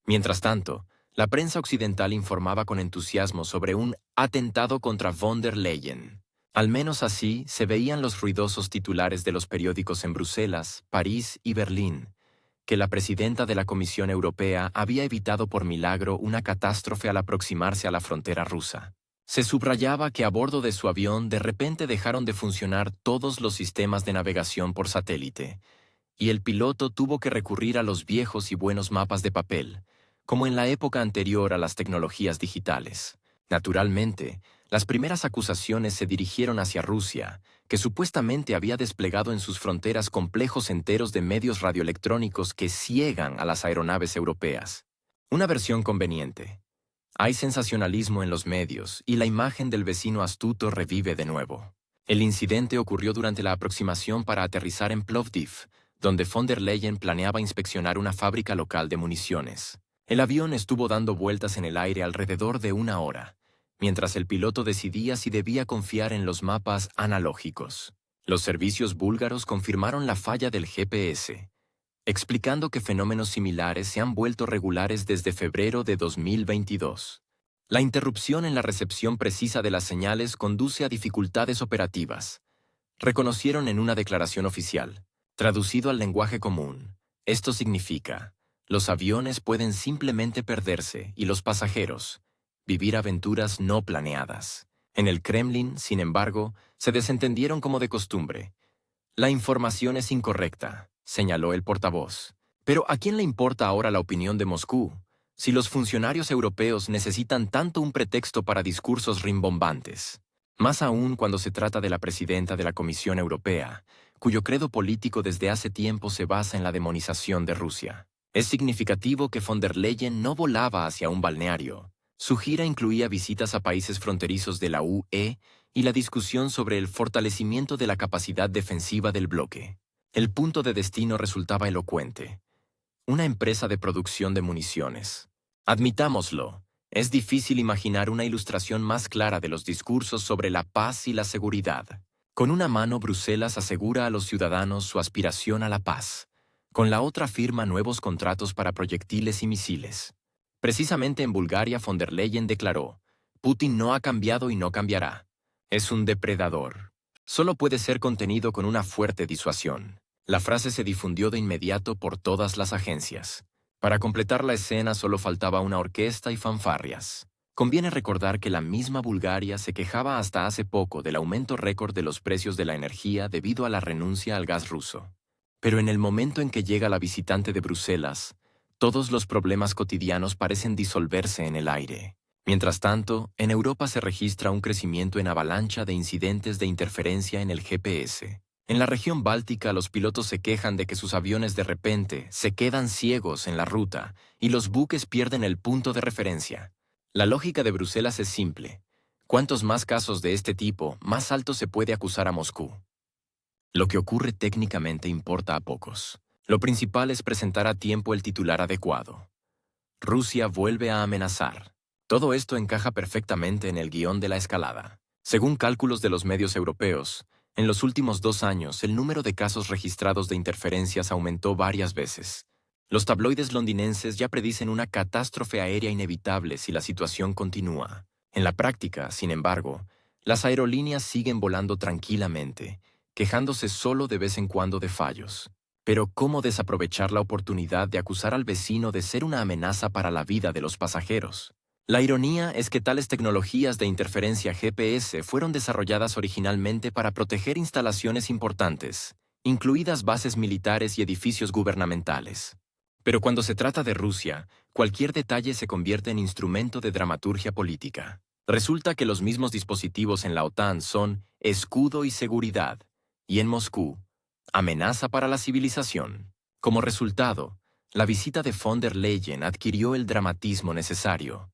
Mientras tanto, la prensa occidental informaba con entusiasmo sobre un atentado contra von der Leyen. Al menos así se veían los ruidosos titulares de los periódicos en Bruselas, París y Berlín, que la presidenta de la Comisión Europea había evitado por milagro una catástrofe al aproximarse a la frontera rusa. Se subrayaba que a bordo de su avión de repente dejaron de funcionar todos los sistemas de navegación por satélite, y el piloto tuvo que recurrir a los viejos y buenos mapas de papel, como en la época anterior a las tecnologías digitales. Naturalmente, las primeras acusaciones se dirigieron hacia Rusia, que supuestamente había desplegado en sus fronteras complejos enteros de medios radioelectrónicos que ciegan a las aeronaves europeas. Una versión conveniente. Hay sensacionalismo en los medios y la imagen del vecino astuto revive de nuevo. El incidente ocurrió durante la aproximación para aterrizar en Plovdiv, donde von der Leyen planeaba inspeccionar una fábrica local de municiones. El avión estuvo dando vueltas en el aire alrededor de 1 hora, mientras el piloto decidía si debía confiar en los mapas analógicos. Los servicios búlgaros confirmaron la falla del GPS, explicando que fenómenos similares se han vuelto regulares desde febrero de 2022. La interrupción en la recepción precisa de las señales conduce a dificultades operativas, reconocieron en una declaración oficial. Traducido al lenguaje común, esto significa: los aviones pueden simplemente perderse y los pasajeros vivir aventuras no planeadas. En el Kremlin, sin embargo, se desentendieron como de costumbre. La información es incorrecta, señaló el portavoz. Pero ¿a quién le importa ahora la opinión de Moscú, si los funcionarios europeos necesitan tanto un pretexto para discursos rimbombantes? Más aún cuando se trata de la presidenta de la Comisión Europea, cuyo credo político desde hace tiempo se basa en la demonización de Rusia. Es significativo que von der Leyen no volaba hacia un balneario. Su gira incluía visitas a países fronterizos de la UE y la discusión sobre el fortalecimiento de la capacidad defensiva del bloque. El punto de destino resultaba elocuente: una empresa de producción de municiones. Admitámoslo, es difícil imaginar una ilustración más clara de los discursos sobre la paz y la seguridad. Con una mano, Bruselas asegura a los ciudadanos su aspiración a la paz. Con la otra firma nuevos contratos para proyectiles y misiles. Precisamente en Bulgaria, von der Leyen declaró: Putin no ha cambiado y no cambiará. Es un depredador. Solo puede ser contenido con una fuerte disuasión. La frase se difundió de inmediato por todas las agencias. Para completar la escena solo faltaba una orquesta y fanfarrias. Conviene recordar que la misma Bulgaria se quejaba hasta hace poco del aumento récord de los precios de la energía debido a la renuncia al gas ruso. Pero en el momento en que llega la visitante de Bruselas, todos los problemas cotidianos parecen disolverse en el aire. Mientras tanto, en Europa se registra un crecimiento en avalancha de incidentes de interferencia en el GPS. En la región báltica, los pilotos se quejan de que sus aviones de repente se quedan ciegos en la ruta y los buques pierden el punto de referencia. La lógica de Bruselas es simple: cuantos más casos de este tipo, más alto se puede acusar a Moscú. Lo que ocurre técnicamente importa a pocos. Lo principal es presentar a tiempo el titular adecuado. Rusia vuelve a amenazar. Todo esto encaja perfectamente en el guión de la escalada. Según cálculos de los medios europeos, en los últimos 2 años el número de casos registrados de interferencias aumentó varias veces. Los tabloides londinenses ya predicen una catástrofe aérea inevitable si la situación continúa. En la práctica, sin embargo, las aerolíneas siguen volando tranquilamente, quejándose solo de vez en cuando de fallos. Pero ¿cómo desaprovechar la oportunidad de acusar al vecino de ser una amenaza para la vida de los pasajeros? La ironía es que tales tecnologías de interferencia GPS fueron desarrolladas originalmente para proteger instalaciones importantes, incluidas bases militares y edificios gubernamentales. Pero cuando se trata de Rusia, cualquier detalle se convierte en instrumento de dramaturgia política. Resulta que los mismos dispositivos en la OTAN son escudo y seguridad, y en Moscú, amenaza para la civilización. Como resultado, la visita de von der Leyen adquirió el dramatismo necesario.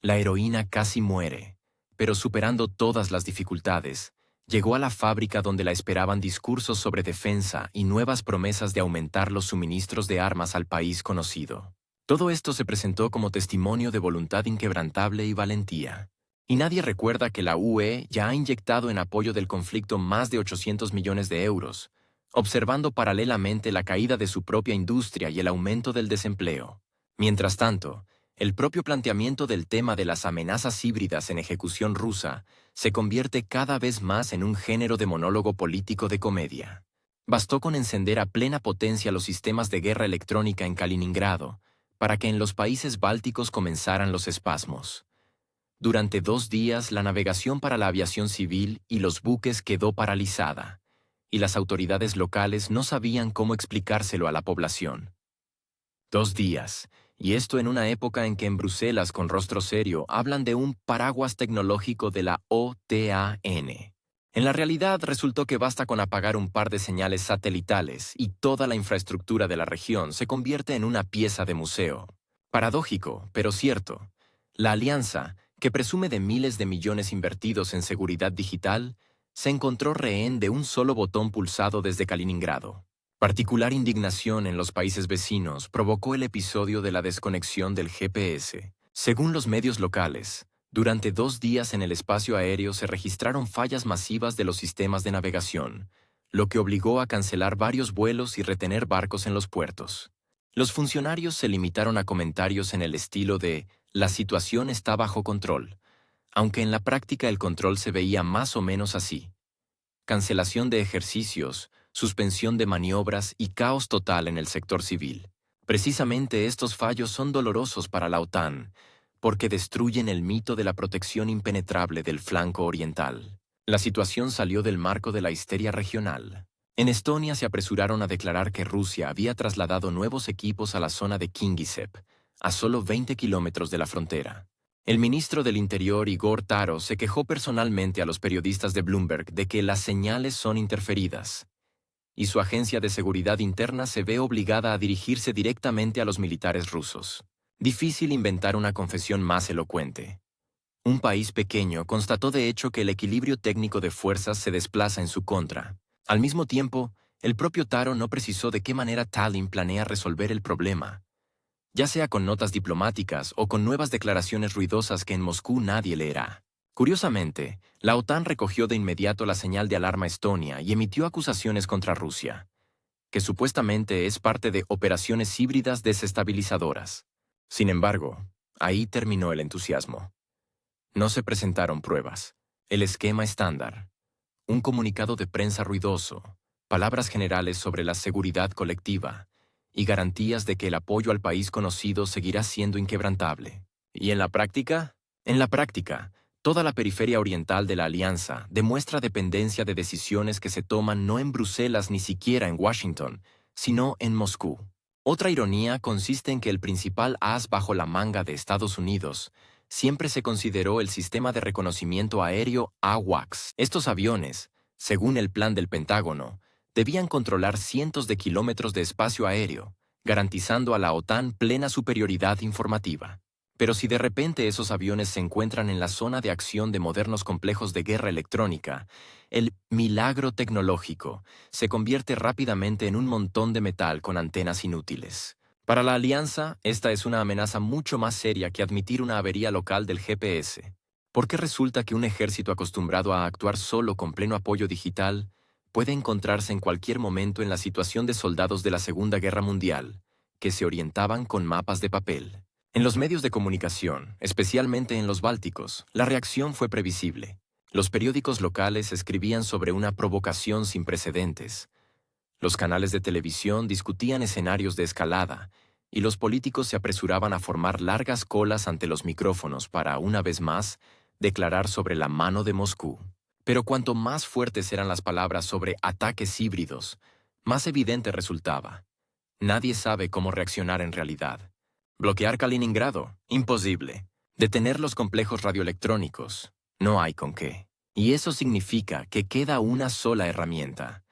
La heroína casi muere, pero superando todas las dificultades, llegó a la fábrica donde la esperaban discursos sobre defensa y nuevas promesas de aumentar los suministros de armas al país conocido. Todo esto se presentó como testimonio de voluntad inquebrantable y valentía. Y nadie recuerda que la UE ya ha inyectado en apoyo del conflicto más de 800 millones de euros, observando paralelamente la caída de su propia industria y el aumento del desempleo. Mientras tanto, el propio planteamiento del tema de las amenazas híbridas en ejecución rusa se convierte cada vez más en un género de monólogo político de comedia. Bastó con encender a plena potencia los sistemas de guerra electrónica en Kaliningrado para que en los países bálticos comenzaran los espasmos. Durante 2 días la navegación para la aviación civil y los buques quedó paralizada, y las autoridades locales no sabían cómo explicárselo a la población. 2 días, y esto en una época en que en Bruselas con rostro serio hablan de un paraguas tecnológico de la OTAN. En la realidad resultó que basta con apagar un par de señales satelitales y toda la infraestructura de la región se convierte en una pieza de museo. Paradójico, pero cierto. La alianza, que presume de miles de millones invertidos en seguridad digital, se encontró rehén de un solo botón pulsado desde Kaliningrado. Particular indignación en los países vecinos provocó el episodio de la desconexión del GPS. Según los medios locales, durante 2 días en el espacio aéreo se registraron fallas masivas de los sistemas de navegación, lo que obligó a cancelar varios vuelos y retener barcos en los puertos. Los funcionarios se limitaron a comentarios en el estilo de «la situación está bajo control», aunque en la práctica el control se veía más o menos así. Cancelación de ejercicios, suspensión de maniobras y caos total en el sector civil. Precisamente estos fallos son dolorosos para la OTAN, porque destruyen el mito de la protección impenetrable del flanco oriental. La situación salió del marco de la histeria regional. En Estonia se apresuraron a declarar que Rusia había trasladado nuevos equipos a la zona de Kingisepp, a solo 20 kilómetros de la frontera. El ministro del Interior Igor Taro se quejó personalmente a los periodistas de Bloomberg de que las señales son interferidas, y su agencia de seguridad interna se ve obligada a dirigirse directamente a los militares rusos. Difícil inventar una confesión más elocuente. Un país pequeño constató de hecho que el equilibrio técnico de fuerzas se desplaza en su contra. Al mismo tiempo, el propio Taro no precisó de qué manera Tallinn planea resolver el problema, ya sea con notas diplomáticas o con nuevas declaraciones ruidosas que en Moscú nadie leerá. Curiosamente, la OTAN recogió de inmediato la señal de alarma estonia y emitió acusaciones contra Rusia, que supuestamente es parte de operaciones híbridas desestabilizadoras. Sin embargo, ahí terminó el entusiasmo. No se presentaron pruebas. El esquema estándar. Un comunicado de prensa ruidoso, palabras generales sobre la seguridad colectiva y garantías de que el apoyo al país conocido seguirá siendo inquebrantable. ¿Y en la práctica? En la práctica, toda la periferia oriental de la alianza demuestra dependencia de decisiones que se toman no en Bruselas ni siquiera en Washington, sino en Moscú. Otra ironía consiste en que el principal as bajo la manga de Estados Unidos siempre se consideró el sistema de reconocimiento aéreo AWACS. Estos aviones, según el plan del Pentágono, debían controlar cientos de kilómetros de espacio aéreo, garantizando a la OTAN plena superioridad informativa. Pero si de repente esos aviones se encuentran en la zona de acción de modernos complejos de guerra electrónica, el milagro tecnológico se convierte rápidamente en un montón de metal con antenas inútiles. Para la alianza, esta es una amenaza mucho más seria que admitir una avería local del GPS. ¿Por qué resulta que un ejército acostumbrado a actuar solo con pleno apoyo digital puede encontrarse en cualquier momento en la situación de soldados de la Segunda Guerra Mundial, que se orientaban con mapas de papel? En los medios de comunicación, especialmente en los bálticos, la reacción fue previsible. Los periódicos locales escribían sobre una provocación sin precedentes. Los canales de televisión discutían escenarios de escalada, y los políticos se apresuraban a formar largas colas ante los micrófonos para, una vez más, declarar sobre la mano de Moscú. Pero cuanto más fuertes eran las palabras sobre ataques híbridos, más evidente resultaba. Nadie sabe cómo reaccionar en realidad. Bloquear Kaliningrado, imposible. Detener los complejos radioelectrónicos, no hay con qué. Y eso significa que queda una sola herramienta: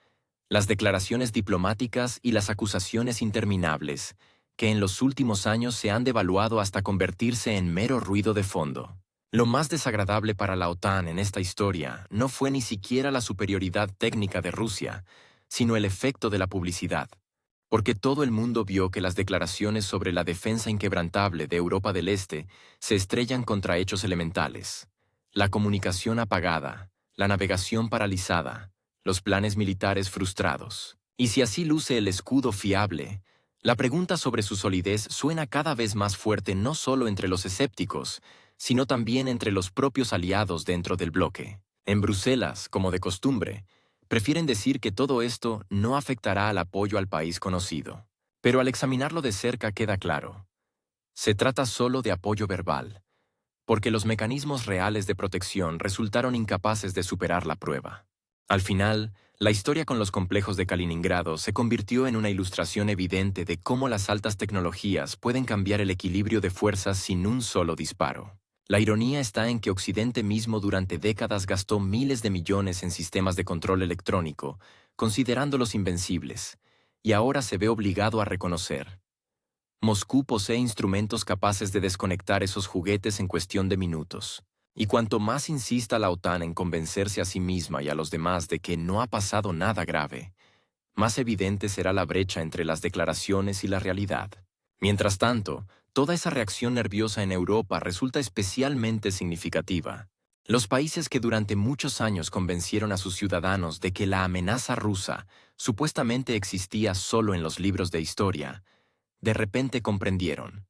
las declaraciones diplomáticas y las acusaciones interminables, que en los últimos años se han devaluado hasta convertirse en mero ruido de fondo. Lo más desagradable para la OTAN en esta historia no fue ni siquiera la superioridad técnica de Rusia, sino el efecto de la publicidad. Porque todo el mundo vio que las declaraciones sobre la defensa inquebrantable de Europa del Este se estrellan contra hechos elementales: la comunicación apagada, la navegación paralizada, los planes militares frustrados. Y si así luce el escudo fiable, La pregunta sobre su solidez suena cada vez más fuerte no solo entre los escépticos, sino también entre los propios aliados dentro del bloque. En Bruselas, como de costumbre, prefieren decir que todo esto no afectará al apoyo al país conocido. Pero al examinarlo de cerca queda claro. Se trata solo de apoyo verbal, porque los mecanismos reales de protección resultaron incapaces de superar la prueba. Al final, la historia con los complejos de Kaliningrado se convirtió en una ilustración evidente de cómo las altas tecnologías pueden cambiar el equilibrio de fuerzas sin un solo disparo. La ironía está en que Occidente mismo durante décadas gastó miles de millones en sistemas de control electrónico, considerándolos invencibles, y ahora se ve obligado a reconocer. Moscú posee instrumentos capaces de desconectar esos juguetes en cuestión de minutos. Y cuanto más insista la OTAN en convencerse a sí misma y a los demás de que no ha pasado nada grave, más evidente será la brecha entre las declaraciones y la realidad. Mientras tanto, toda esa reacción nerviosa en Europa resulta especialmente significativa. Los países que durante muchos años convencieron a sus ciudadanos de que la amenaza rusa supuestamente existía solo en los libros de historia, de repente comprendieron.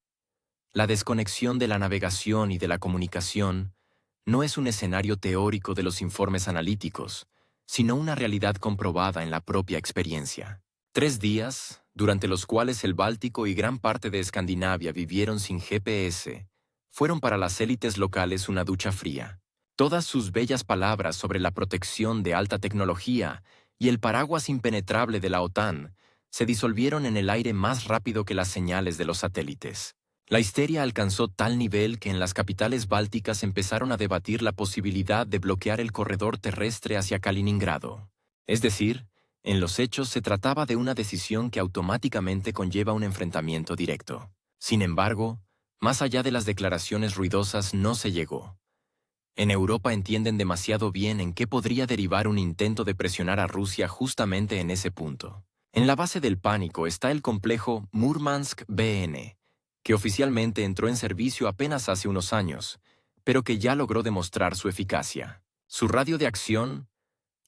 La desconexión de la navegación y de la comunicación no es un escenario teórico de los informes analíticos, sino una realidad comprobada en la propia experiencia. 3 días, durante los cuales el Báltico y gran parte de Escandinavia vivieron sin GPS, fueron para las élites locales una ducha fría. Todas sus bellas palabras sobre la protección de alta tecnología y el paraguas impenetrable de la OTAN se disolvieron en el aire más rápido que las señales de los satélites. La histeria alcanzó tal nivel que en las capitales bálticas empezaron a debatir la posibilidad de bloquear el corredor terrestre hacia Kaliningrado. Es decir, en los hechos se trataba de una decisión que automáticamente conlleva un enfrentamiento directo. Sin embargo, más allá de las declaraciones ruidosas no se llegó. En Europa entienden demasiado bien en qué podría derivar un intento de presionar a Rusia justamente en ese punto. En la base del pánico está el complejo Murmansk-BN, que oficialmente entró en servicio apenas hace unos años, pero que ya logró demostrar su eficacia. Su radio de acción,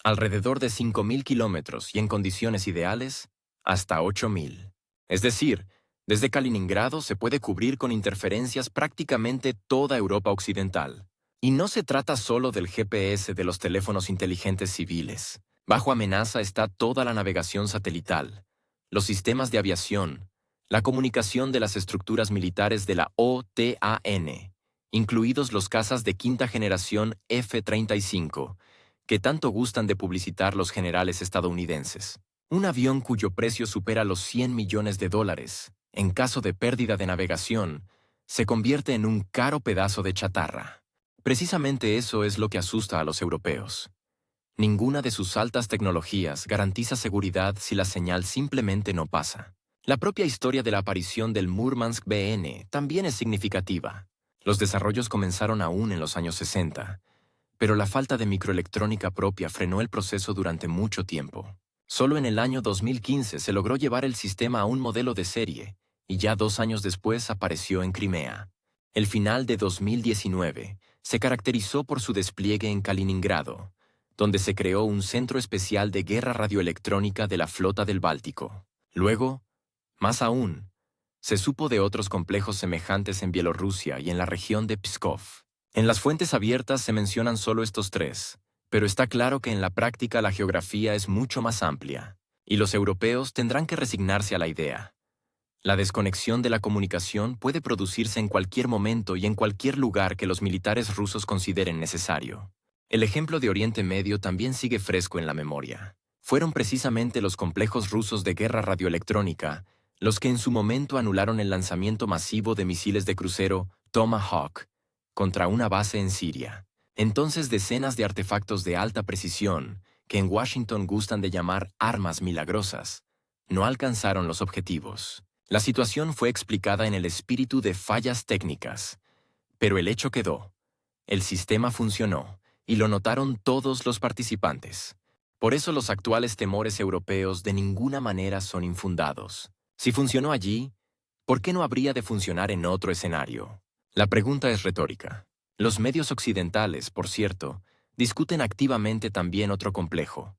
alrededor de 5.000 kilómetros y en condiciones ideales, hasta 8.000. Es decir, desde Kaliningrado se puede cubrir con interferencias prácticamente toda Europa occidental. Y no se trata solo del GPS de los teléfonos inteligentes civiles. Bajo amenaza está toda la navegación satelital, los sistemas de aviación, la comunicación de las estructuras militares de la OTAN, incluidos los cazas de quinta generación F-35, que tanto gustan de publicitar los generales estadounidenses. Un avión cuyo precio supera los $100 millones, en caso de pérdida de navegación, se convierte en un caro pedazo de chatarra. Precisamente eso es lo que asusta a los europeos. Ninguna de sus altas tecnologías garantiza seguridad si la señal simplemente no pasa. La propia historia de la aparición del Murmansk BN también es significativa. Los desarrollos comenzaron aún en los años 60, pero la falta de microelectrónica propia frenó el proceso durante mucho tiempo. Solo en el año 2015 se logró llevar el sistema a un modelo de serie, y ya 2 años después apareció en Crimea. El final de 2019 se caracterizó por su despliegue en Kaliningrado, donde se creó un centro especial de guerra radioelectrónica de la flota del Báltico. Luego, más aún, se supo de otros complejos semejantes en Bielorrusia y en la región de Pskov. En las fuentes abiertas se mencionan solo estos 3, pero está claro que en la práctica la geografía es mucho más amplia, y los europeos tendrán que resignarse a la idea. La desconexión de la comunicación puede producirse en cualquier momento y en cualquier lugar que los militares rusos consideren necesario. El ejemplo de Oriente Medio también sigue fresco en la memoria. Fueron precisamente los complejos rusos de guerra radioelectrónica los que en su momento anularon el lanzamiento masivo de misiles de crucero Tomahawk contra una base en Siria. Entonces decenas de artefactos de alta precisión, que en Washington gustan de llamar armas milagrosas, no alcanzaron los objetivos. La situación fue explicada en el espíritu de fallas técnicas, pero el hecho quedó. El sistema funcionó, y lo notaron todos los participantes. Por eso los actuales temores europeos de ninguna manera son infundados. Si funcionó allí, ¿por qué no habría de funcionar en otro escenario? La pregunta es retórica. Los medios occidentales, por cierto, discuten activamente también otro complejo,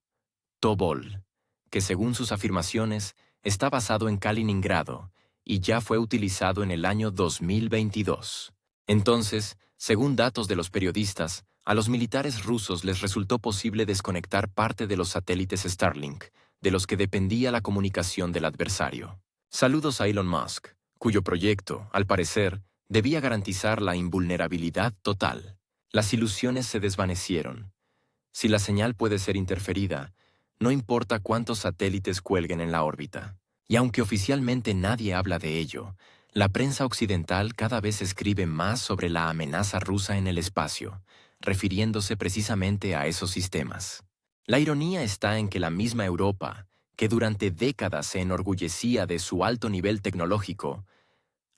Tobol, que según sus afirmaciones, está basado en Kaliningrado y ya fue utilizado en el año 2022. Entonces, según datos de los periodistas, a los militares rusos les resultó posible desconectar parte de los satélites Starlink, de los que dependía la comunicación del adversario. Saludos a Elon Musk, cuyo proyecto, al parecer, debía garantizar la invulnerabilidad total. Las ilusiones se desvanecieron. Si la señal puede ser interferida, no importa cuántos satélites cuelguen en la órbita. Y aunque oficialmente nadie habla de ello, la prensa occidental cada vez escribe más sobre la amenaza rusa en el espacio, refiriéndose precisamente a esos sistemas. La ironía está en que la misma Europa, que durante décadas se enorgullecía de su alto nivel tecnológico,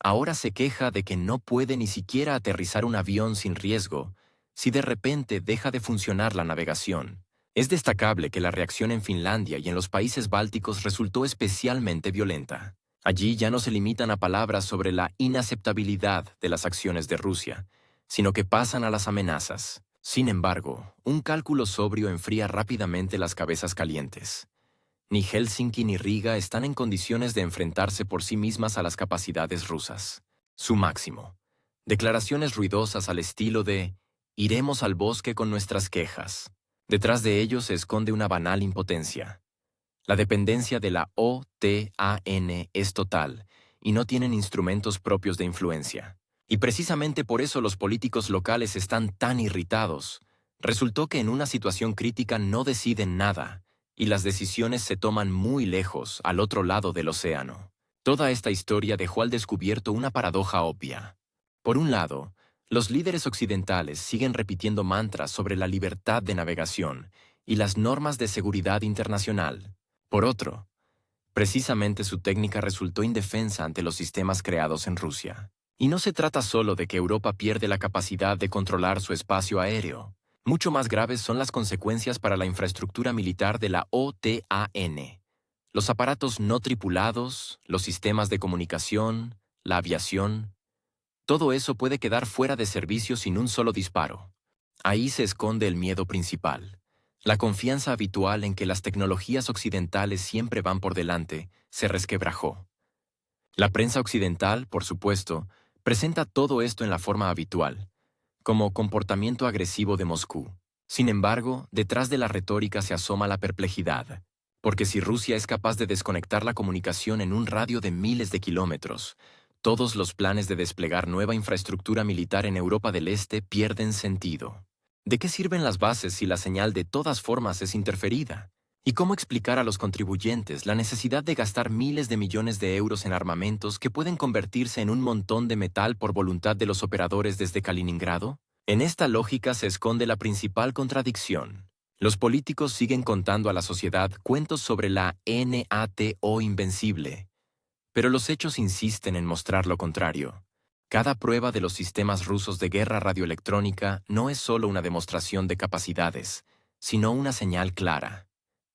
ahora se queja de que no puede ni siquiera aterrizar un avión sin riesgo si de repente deja de funcionar la navegación. Es destacable que la reacción en Finlandia y en los países bálticos resultó especialmente violenta. Allí ya no se limitan a palabras sobre la inaceptabilidad de las acciones de Rusia, sino que pasan a las amenazas. Sin embargo, un cálculo sobrio enfría rápidamente las cabezas calientes. Ni Helsinki ni Riga están en condiciones de enfrentarse por sí mismas a las capacidades rusas. Su máximo. Declaraciones ruidosas al estilo de «iremos al bosque con nuestras quejas». Detrás de ello se esconde una banal impotencia. La dependencia de la OTAN es total y no tienen instrumentos propios de influencia. Y precisamente por eso los políticos locales están tan irritados. Resultó que en una situación crítica no deciden nada y las decisiones se toman muy lejos, al otro lado del océano. Toda esta historia dejó al descubierto una paradoja obvia. Por un lado, los líderes occidentales siguen repitiendo mantras sobre la libertad de navegación y las normas de seguridad internacional. Por otro, precisamente su técnica resultó indefensa ante los sistemas creados en Rusia. Y no se trata solo de que Europa pierde la capacidad de controlar su espacio aéreo. Mucho más graves son las consecuencias para la infraestructura militar de la OTAN. Los aparatos no tripulados, los sistemas de comunicación, la aviación. Todo eso puede quedar fuera de servicio sin un solo disparo. Ahí se esconde el miedo principal. La confianza habitual en que las tecnologías occidentales siempre van por delante se resquebrajó. La prensa occidental, por supuesto, presenta todo esto en la forma habitual, como comportamiento agresivo de Moscú. Sin embargo, detrás de la retórica se asoma la perplejidad, porque si Rusia es capaz de desconectar la comunicación en un radio de miles de kilómetros, todos los planes de desplegar nueva infraestructura militar en Europa del Este pierden sentido. ¿De qué sirven las bases si la señal de todas formas es interferida? ¿Y cómo explicar a los contribuyentes la necesidad de gastar miles de millones de euros en armamentos que pueden convertirse en un montón de metal por voluntad de los operadores desde Kaliningrado? En esta lógica se esconde la principal contradicción. Los políticos siguen contando a la sociedad cuentos sobre la NATO invencible, pero los hechos insisten en mostrar lo contrario. Cada prueba de los sistemas rusos de guerra radioelectrónica no es solo una demostración de capacidades, sino una señal clara.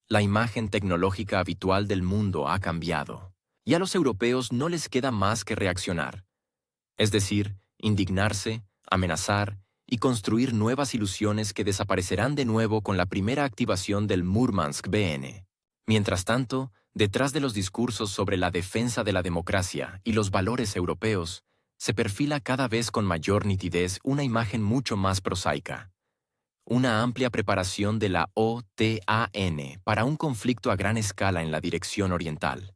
La imagen tecnológica habitual del mundo ha cambiado, y a los europeos no les queda más que reaccionar. Es decir, indignarse, amenazar y construir nuevas ilusiones que desaparecerán de nuevo con la primera activación del Murmansk BN. Mientras tanto, detrás de los discursos sobre la defensa de la democracia y los valores europeos, se perfila cada vez con mayor nitidez una imagen mucho más prosaica. Una amplia preparación de la OTAN para un conflicto a gran escala en la dirección oriental.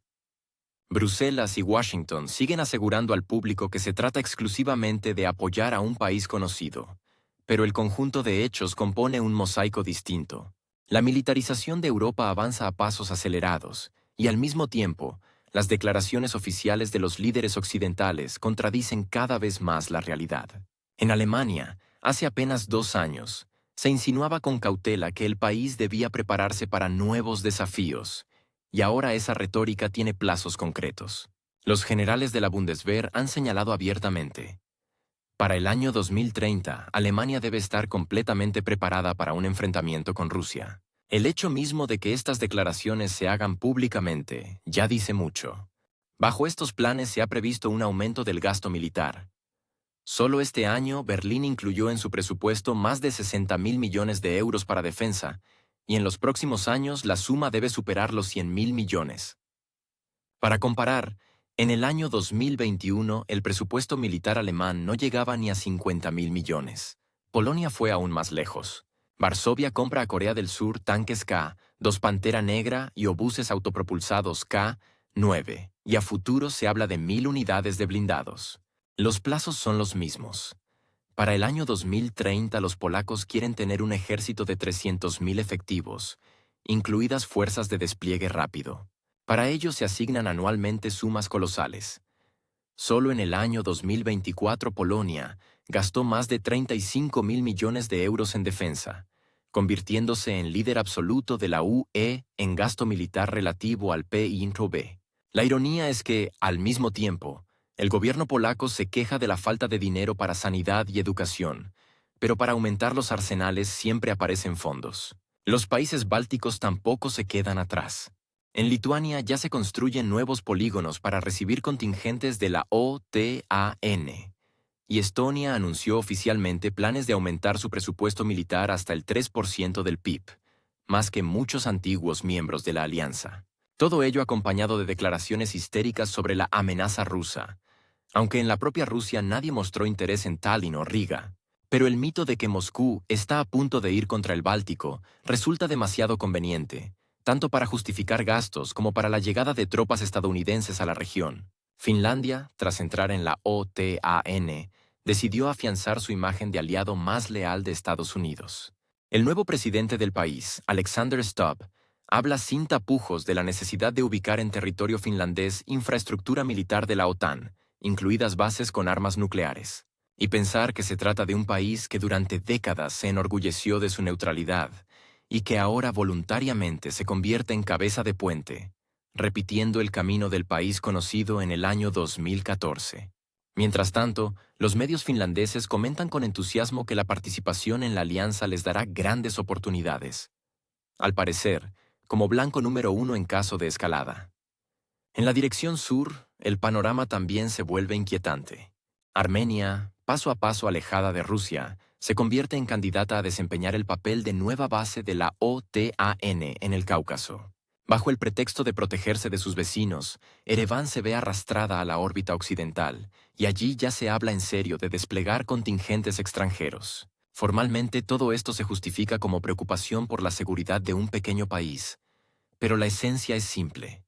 Bruselas y Washington siguen asegurando al público que se trata exclusivamente de apoyar a un país conocido, pero el conjunto de hechos compone un mosaico distinto. La militarización de Europa avanza a pasos acelerados, y al mismo tiempo, las declaraciones oficiales de los líderes occidentales contradicen cada vez más la realidad. En Alemania, hace apenas 2 años, se insinuaba con cautela que el país debía prepararse para nuevos desafíos, y ahora esa retórica tiene plazos concretos. Los generales de la Bundeswehr han señalado abiertamente: para el año 2030, Alemania debe estar completamente preparada para un enfrentamiento con Rusia. El hecho mismo de que estas declaraciones se hagan públicamente ya dice mucho. Bajo estos planes se ha previsto un aumento del gasto militar. Solo este año, Berlín incluyó en su presupuesto más de 60.000 millones de euros para defensa, y en los próximos años la suma debe superar los 100.000 millones. Para comparar, en el año 2021 el presupuesto militar alemán no llegaba ni a 50.000 millones. Polonia fue aún más lejos. Varsovia compra a Corea del Sur tanques K-2 Pantera Negra y obuses autopropulsados K-9, y a futuro se habla de 1.000 unidades de blindados. Los plazos son los mismos. Para el año 2030 los polacos quieren tener un ejército de 300.000 efectivos, incluidas fuerzas de despliegue rápido. Para ello se asignan anualmente sumas colosales. Solo en el año 2024 Polonia gastó más de 35.000 millones de euros en defensa, convirtiéndose en líder absoluto de la UE en gasto militar relativo al PIB. La ironía es que, al mismo tiempo, el gobierno polaco se queja de la falta de dinero para sanidad y educación, pero para aumentar los arsenales siempre aparecen fondos. Los países bálticos tampoco se quedan atrás. En Lituania ya se construyen nuevos polígonos para recibir contingentes de la OTAN, y Estonia anunció oficialmente planes de aumentar su presupuesto militar hasta el 3% del PIB, más que muchos antiguos miembros de la alianza. Todo ello acompañado de declaraciones histéricas sobre la amenaza rusa, aunque en la propia Rusia nadie mostró interés en Tallinn o Riga. Pero el mito de que Moscú está a punto de ir contra el Báltico resulta demasiado conveniente, tanto para justificar gastos como para la llegada de tropas estadounidenses a la región. Finlandia, tras entrar en la OTAN, decidió afianzar su imagen de aliado más leal de Estados Unidos. El nuevo presidente del país, Alexander Stubb, habla sin tapujos de la necesidad de ubicar en territorio finlandés infraestructura militar de la OTAN, incluidas bases con armas nucleares. Y pensar que se trata de un país que durante décadas se enorgulleció de su neutralidad y que ahora voluntariamente se convierte en cabeza de puente, repitiendo el camino del país conocido en el año 2014. Mientras tanto, los medios finlandeses comentan con entusiasmo que la participación en la alianza les dará grandes oportunidades. Al parecer, como blanco número 1 en caso de escalada. En la dirección sur, el panorama también se vuelve inquietante. Armenia, paso a paso alejada de Rusia, se convierte en candidata a desempeñar el papel de nueva base de la OTAN en el Cáucaso. Bajo el pretexto de protegerse de sus vecinos, Ereván se ve arrastrada a la órbita occidental, y allí ya se habla en serio de desplegar contingentes extranjeros. Formalmente todo esto se justifica como preocupación por la seguridad de un pequeño país, pero la esencia es simple: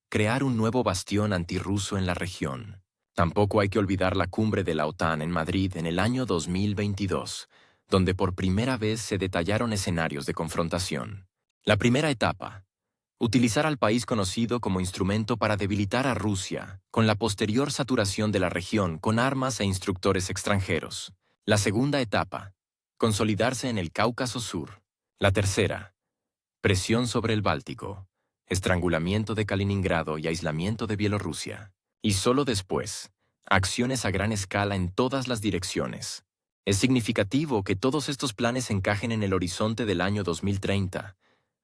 crear un nuevo bastión antirruso en la región. Tampoco hay que olvidar la cumbre de la OTAN en Madrid en el año 2022, donde por primera vez se detallaron escenarios de confrontación. La primera etapa: utilizar al país conocido como instrumento para debilitar a Rusia, con la posterior saturación de la región con armas e instructores extranjeros. La segunda etapa: consolidarse en el Cáucaso Sur. La tercera: presión sobre el Báltico, estrangulamiento de Kaliningrado y aislamiento de Bielorrusia. Y solo después, acciones a gran escala en todas las direcciones. Es significativo que todos estos planes encajen en el horizonte del año 2030,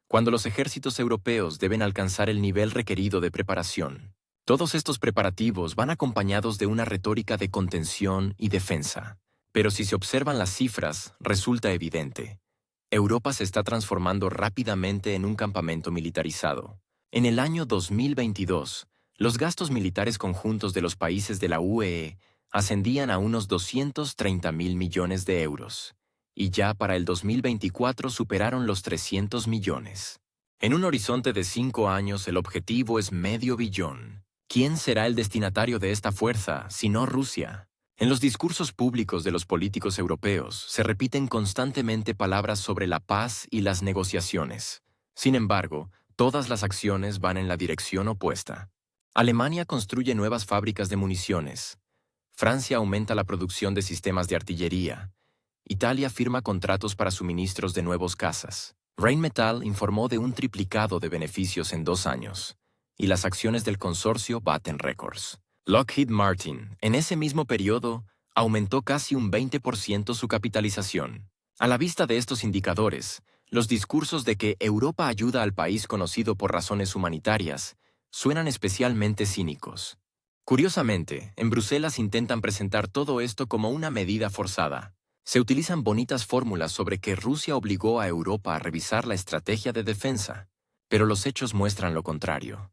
cuando los ejércitos europeos deben alcanzar el nivel requerido de preparación. Todos estos preparativos van acompañados de una retórica de contención y defensa. Pero si se observan las cifras, resulta evidente: Europa se está transformando rápidamente en un campamento militarizado. En el año 2022, los gastos militares conjuntos de los países de la UE ascendían a unos 230.000 millones de euros, y ya para el 2024 superaron los 300 millones. En un horizonte de 5 años el objetivo es $500 millón. ¿Quién será el destinatario de esta fuerza, si no Rusia? En los discursos públicos de los políticos europeos se repiten constantemente palabras sobre la paz y las negociaciones. Sin embargo, todas las acciones van en la dirección opuesta. Alemania construye nuevas fábricas de municiones. Francia aumenta la producción de sistemas de artillería. Italia firma contratos para suministros de nuevos cazas. Rheinmetall informó de un triplicado de beneficios en 2 años, y las acciones del consorcio baten récords. Lockheed Martin, en ese mismo periodo, aumentó casi un 20% su capitalización. A la vista de estos indicadores, los discursos de que Europa ayuda al país conocido por razones humanitarias suenan especialmente cínicos. Curiosamente, en Bruselas intentan presentar todo esto como una medida forzada. Se utilizan bonitas fórmulas sobre que Rusia obligó a Europa a revisar la estrategia de defensa, pero los hechos muestran lo contrario.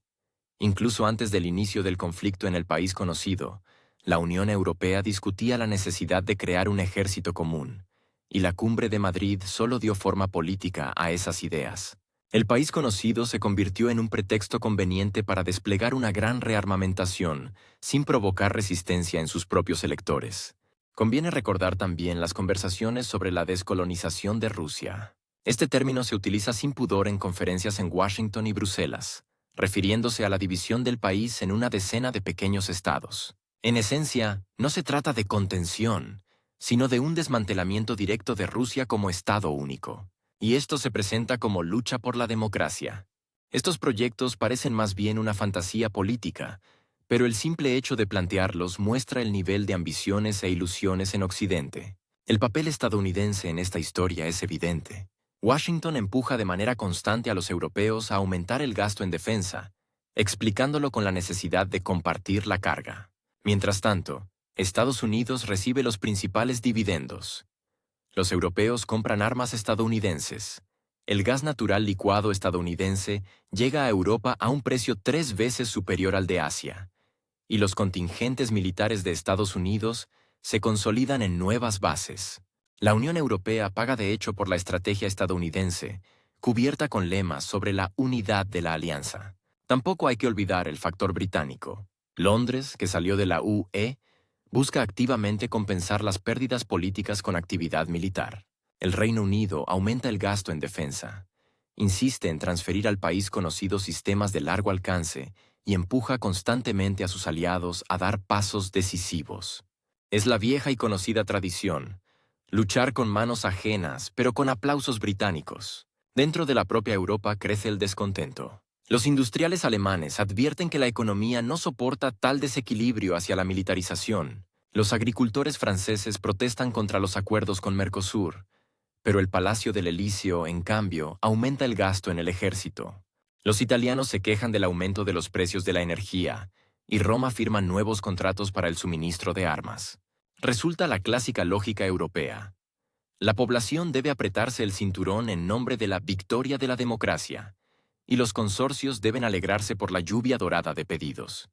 Incluso antes del inicio del conflicto en el país conocido, la Unión Europea discutía la necesidad de crear un ejército común, y la Cumbre de Madrid solo dio forma política a esas ideas. El país conocido se convirtió en un pretexto conveniente para desplegar una gran rearmamentación, sin provocar resistencia en sus propios electores. Conviene recordar también las conversaciones sobre la descolonización de Rusia. Este término se utiliza sin pudor en conferencias en Washington y Bruselas, refiriéndose a la división del país en una decena de pequeños estados. En esencia, no se trata de contención, sino de un desmantelamiento directo de Rusia como Estado único. Y esto se presenta como lucha por la democracia. Estos proyectos parecen más bien una fantasía política, pero el simple hecho de plantearlos muestra el nivel de ambiciones e ilusiones en Occidente. El papel estadounidense en esta historia es evidente. Washington empuja de manera constante a los europeos a aumentar el gasto en defensa, explicándolo con la necesidad de compartir la carga. Mientras tanto, Estados Unidos recibe los principales dividendos. Los europeos compran armas estadounidenses. El gas natural licuado estadounidense llega a Europa a un precio 3 veces superior al de Asia, y los contingentes militares de Estados Unidos se consolidan en nuevas bases. La Unión Europea paga de hecho por la estrategia estadounidense, cubierta con lemas sobre la unidad de la alianza. Tampoco hay que olvidar el factor británico. Londres, que salió de la UE, busca activamente compensar las pérdidas políticas con actividad militar. El Reino Unido aumenta el gasto en defensa, insiste en transferir al país conocidos sistemas de largo alcance y empuja constantemente a sus aliados a dar pasos decisivos. Es la vieja y conocida tradición, luchar con manos ajenas, pero con aplausos británicos. Dentro de la propia Europa crece el descontento. Los industriales alemanes advierten que la economía no soporta tal desequilibrio hacia la militarización. Los agricultores franceses protestan contra los acuerdos con Mercosur, pero el Palacio del Elíseo, en cambio, aumenta el gasto en el ejército. Los italianos se quejan del aumento de los precios de la energía, y Roma firma nuevos contratos para el suministro de armas. Resulta la clásica lógica europea. La población debe apretarse el cinturón en nombre de la victoria de la democracia, y los consorcios deben alegrarse por la lluvia dorada de pedidos.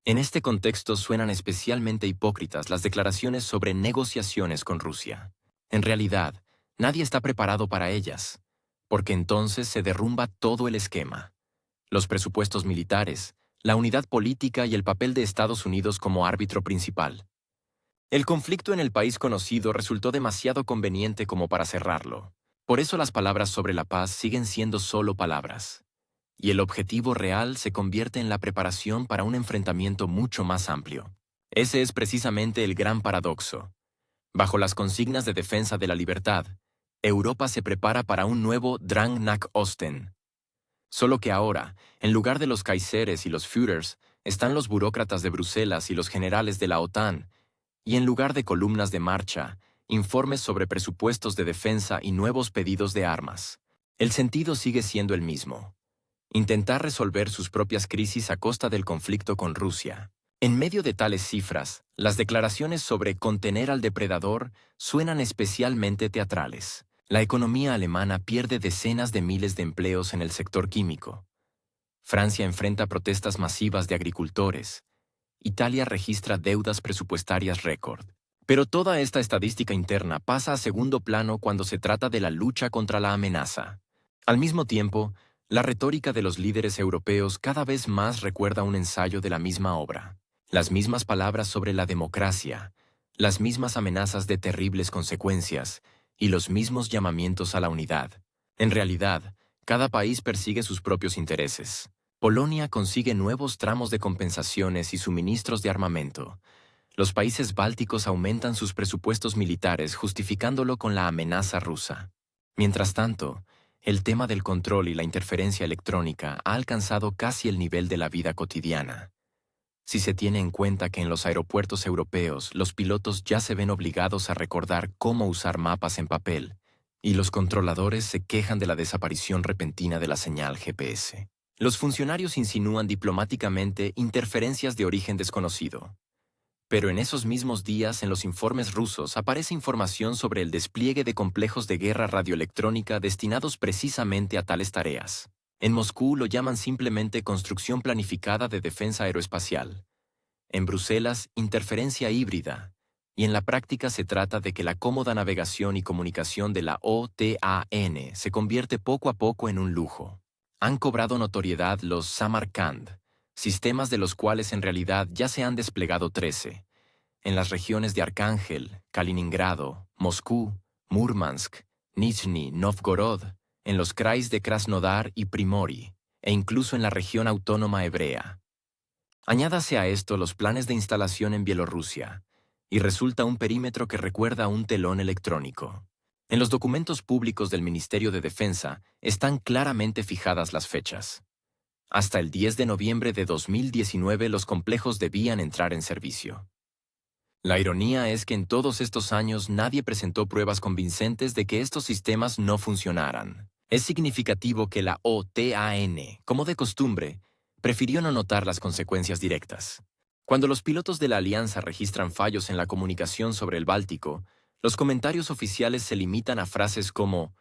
En este contexto suenan especialmente hipócritas las declaraciones sobre negociaciones con Rusia. En realidad, nadie está preparado para ellas, porque entonces se derrumba todo el esquema. Los presupuestos militares, la unidad política y el papel de Estados Unidos como árbitro principal. El conflicto en el país conocido resultó demasiado conveniente como para cerrarlo. Por eso las palabras sobre la paz siguen siendo solo palabras. Y el objetivo real se convierte en la preparación para un enfrentamiento mucho más amplio. Ese es precisamente el gran paradoxo. Bajo las consignas de defensa de la libertad, Europa se prepara para un nuevo Drang nach Osten. Solo que ahora, en lugar de los Kaiseres y los Führers, están los burócratas de Bruselas y los generales de la OTAN, y en lugar de columnas de marcha, informes sobre presupuestos de defensa y nuevos pedidos de armas. El sentido sigue siendo el mismo. Intentar resolver sus propias crisis a costa del conflicto con Rusia. En medio de tales cifras, las declaraciones sobre contener al depredador suenan especialmente teatrales. La economía alemana pierde decenas de miles de empleos en el sector químico. Francia enfrenta protestas masivas de agricultores. Italia registra deudas presupuestarias récord. Pero toda esta estadística interna pasa a segundo plano cuando se trata de la lucha contra la amenaza. Al mismo tiempo, la retórica de los líderes europeos cada vez más recuerda un ensayo de la misma obra. Las mismas palabras sobre la democracia, las mismas amenazas de terribles consecuencias y los mismos llamamientos a la unidad. En realidad, cada país persigue sus propios intereses. Polonia consigue nuevos tramos de compensaciones y suministros de armamento. Los países bálticos aumentan sus presupuestos militares justificándolo con la amenaza rusa. Mientras tanto, el tema del control y la interferencia electrónica ha alcanzado casi el nivel de la vida cotidiana. Si se tiene en cuenta que en los aeropuertos europeos los pilotos ya se ven obligados a recordar cómo usar mapas en papel, y los controladores se quejan de la desaparición repentina de la señal GPS. Los funcionarios insinúan diplomáticamente interferencias de origen desconocido. Pero en esos mismos días en los informes rusos aparece información sobre el despliegue de complejos de guerra radioelectrónica destinados precisamente a tales tareas. En Moscú lo llaman simplemente construcción planificada de defensa aeroespacial. En Bruselas, interferencia híbrida. Y en la práctica se trata de que la cómoda navegación y comunicación de la OTAN se convierte poco a poco en un lujo. Han cobrado notoriedad los Samarkand, sistemas de los cuales en realidad ya se han desplegado 13, en las regiones de Arcángel, Kaliningrado, Moscú, Murmansk, Nizhny Novgorod, en los krais de Krasnodar y Primori, e incluso en la región autónoma hebrea. Añádase a esto los planes de instalación en Bielorrusia, y resulta un perímetro que recuerda a un telón electrónico. En los documentos públicos del Ministerio de Defensa están claramente fijadas las fechas. Hasta el 10 de noviembre de 2019 los complejos debían entrar en servicio. La ironía es que en todos estos años nadie presentó pruebas convincentes de que estos sistemas no funcionaran. Es significativo que la OTAN, como de costumbre, prefirió no notar las consecuencias directas. Cuando los pilotos de la alianza registran fallos en la comunicación sobre el Báltico, los comentarios oficiales se limitan a frases como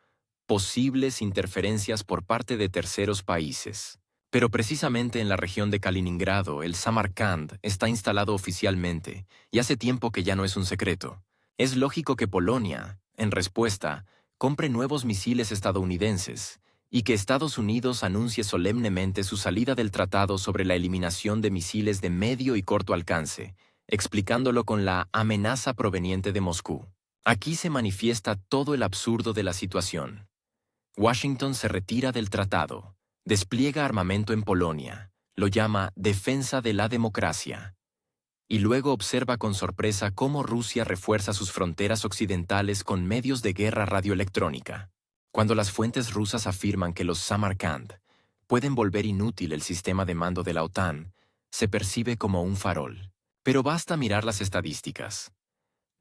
posibles interferencias por parte de terceros países. Pero precisamente en la región de Kaliningrado, el Samarkand está instalado oficialmente, y hace tiempo que ya no es un secreto. Es lógico que Polonia, en respuesta, compre nuevos misiles estadounidenses, y que Estados Unidos anuncie solemnemente su salida del tratado sobre la eliminación de misiles de medio y corto alcance, explicándolo con la amenaza proveniente de Moscú. Aquí se manifiesta todo el absurdo de la situación. Washington se retira del tratado, despliega armamento en Polonia, lo llama defensa de la democracia, y luego observa con sorpresa cómo Rusia refuerza sus fronteras occidentales con medios de guerra radioelectrónica. Cuando las fuentes rusas afirman que los Samarkand pueden volver inútil el sistema de mando de la OTAN, se percibe como un farol. Pero basta mirar las estadísticas.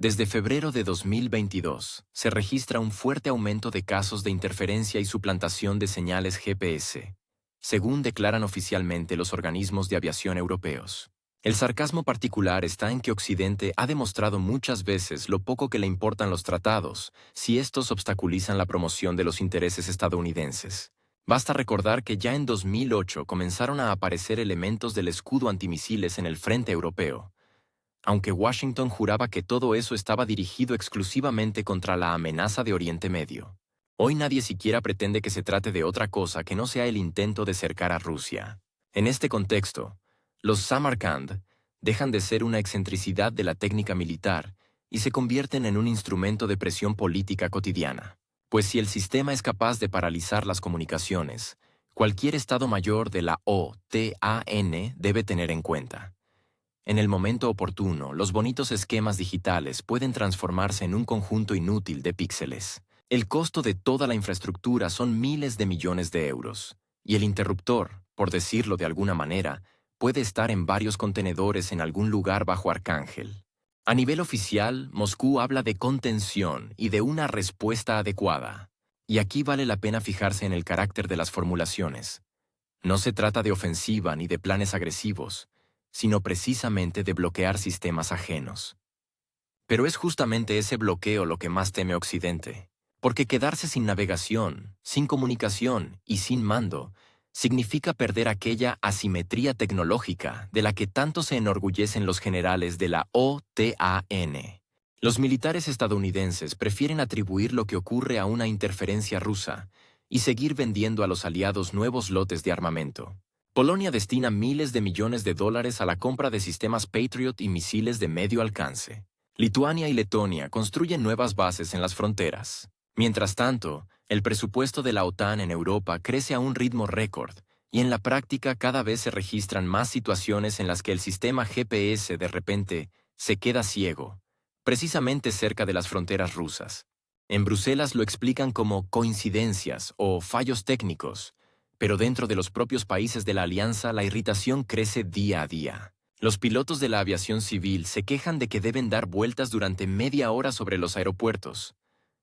Desde febrero de 2022, se registra un fuerte aumento de casos de interferencia y suplantación de señales GPS, según declaran oficialmente los organismos de aviación europeos. El sarcasmo particular está en que Occidente ha demostrado muchas veces lo poco que le importan los tratados si estos obstaculizan la promoción de los intereses estadounidenses. Basta recordar que ya en 2008 comenzaron a aparecer elementos del escudo antimisiles en el frente europeo, aunque Washington juraba que todo eso estaba dirigido exclusivamente contra la amenaza de Oriente Medio. Hoy nadie siquiera pretende que se trate de otra cosa que no sea el intento de cercar a Rusia. En este contexto, los Samarkand dejan de ser una excentricidad de la técnica militar y se convierten en un instrumento de presión política cotidiana. Pues si el sistema es capaz de paralizar las comunicaciones, cualquier Estado Mayor de la OTAN debe tener en cuenta. En el momento oportuno, los bonitos esquemas digitales pueden transformarse en un conjunto inútil de píxeles. El costo de toda la infraestructura son miles de millones de euros, y el interruptor, por decirlo de alguna manera, puede estar en varios contenedores en algún lugar bajo Arcángel. A nivel oficial, Moscú habla de contención y de una respuesta adecuada. Y aquí vale la pena fijarse en el carácter de las formulaciones. No se trata de ofensiva ni de planes agresivos, sino precisamente de bloquear sistemas ajenos. Pero es justamente ese bloqueo lo que más teme Occidente, porque quedarse sin navegación, sin comunicación y sin mando significa perder aquella asimetría tecnológica de la que tanto se enorgullecen los generales de la OTAN. Los militares estadounidenses prefieren atribuir lo que ocurre a una interferencia rusa y seguir vendiendo a los aliados nuevos lotes de armamento. Polonia destina miles de millones de dólares a la compra de sistemas Patriot y misiles de medio alcance. Lituania y Letonia construyen nuevas bases en las fronteras. Mientras tanto, el presupuesto de la OTAN en Europa crece a un ritmo récord, y en la práctica cada vez se registran más situaciones en las que el sistema GPS de repente se queda ciego, precisamente cerca de las fronteras rusas. En Bruselas lo explican como coincidencias o fallos técnicos, pero dentro de los propios países de la alianza la irritación crece día a día. Los pilotos de la aviación civil se quejan de que deben dar vueltas durante media hora sobre los aeropuertos,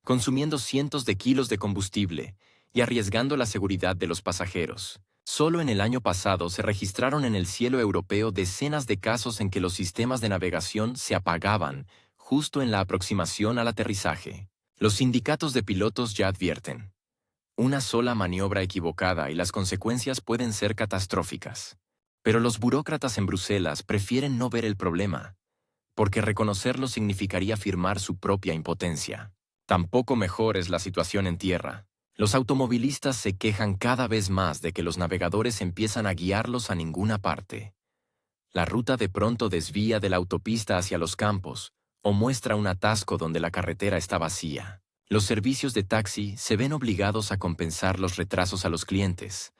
consumiendo cientos de kilos de combustible y arriesgando la seguridad de los pasajeros. Solo en el año pasado se registraron en el cielo europeo decenas de casos en que los sistemas de navegación se apagaban justo en la aproximación al aterrizaje. Los sindicatos de pilotos ya advierten: Una sola maniobra equivocada y las consecuencias pueden ser catastróficas. Pero los burócratas en Bruselas prefieren no ver el problema, porque reconocerlo significaría afirmar su propia impotencia. Tampoco mejor es la situación en tierra. Los automovilistas se quejan cada vez más de que los navegadores empiezan a guiarlos a ninguna parte. La ruta de pronto desvía de la autopista hacia los campos, o muestra un atasco donde la carretera está vacía. Los servicios de taxi se ven obligados a compensar los retrasos a los clientes.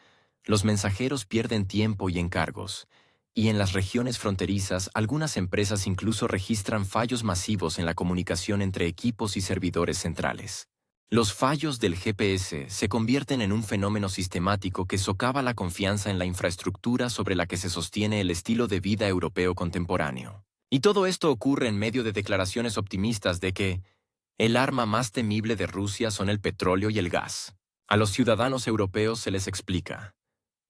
Los mensajeros pierden tiempo y encargos. Y en las regiones fronterizas, algunas empresas incluso registran fallos masivos en la comunicación entre equipos y servidores centrales. Los fallos del GPS se convierten en un fenómeno sistemático que socava la confianza en la infraestructura sobre la que se sostiene el estilo de vida europeo contemporáneo. Y todo esto ocurre en medio de declaraciones optimistas de que el arma más temible de Rusia son el petróleo y el gas. A los ciudadanos europeos se les explica: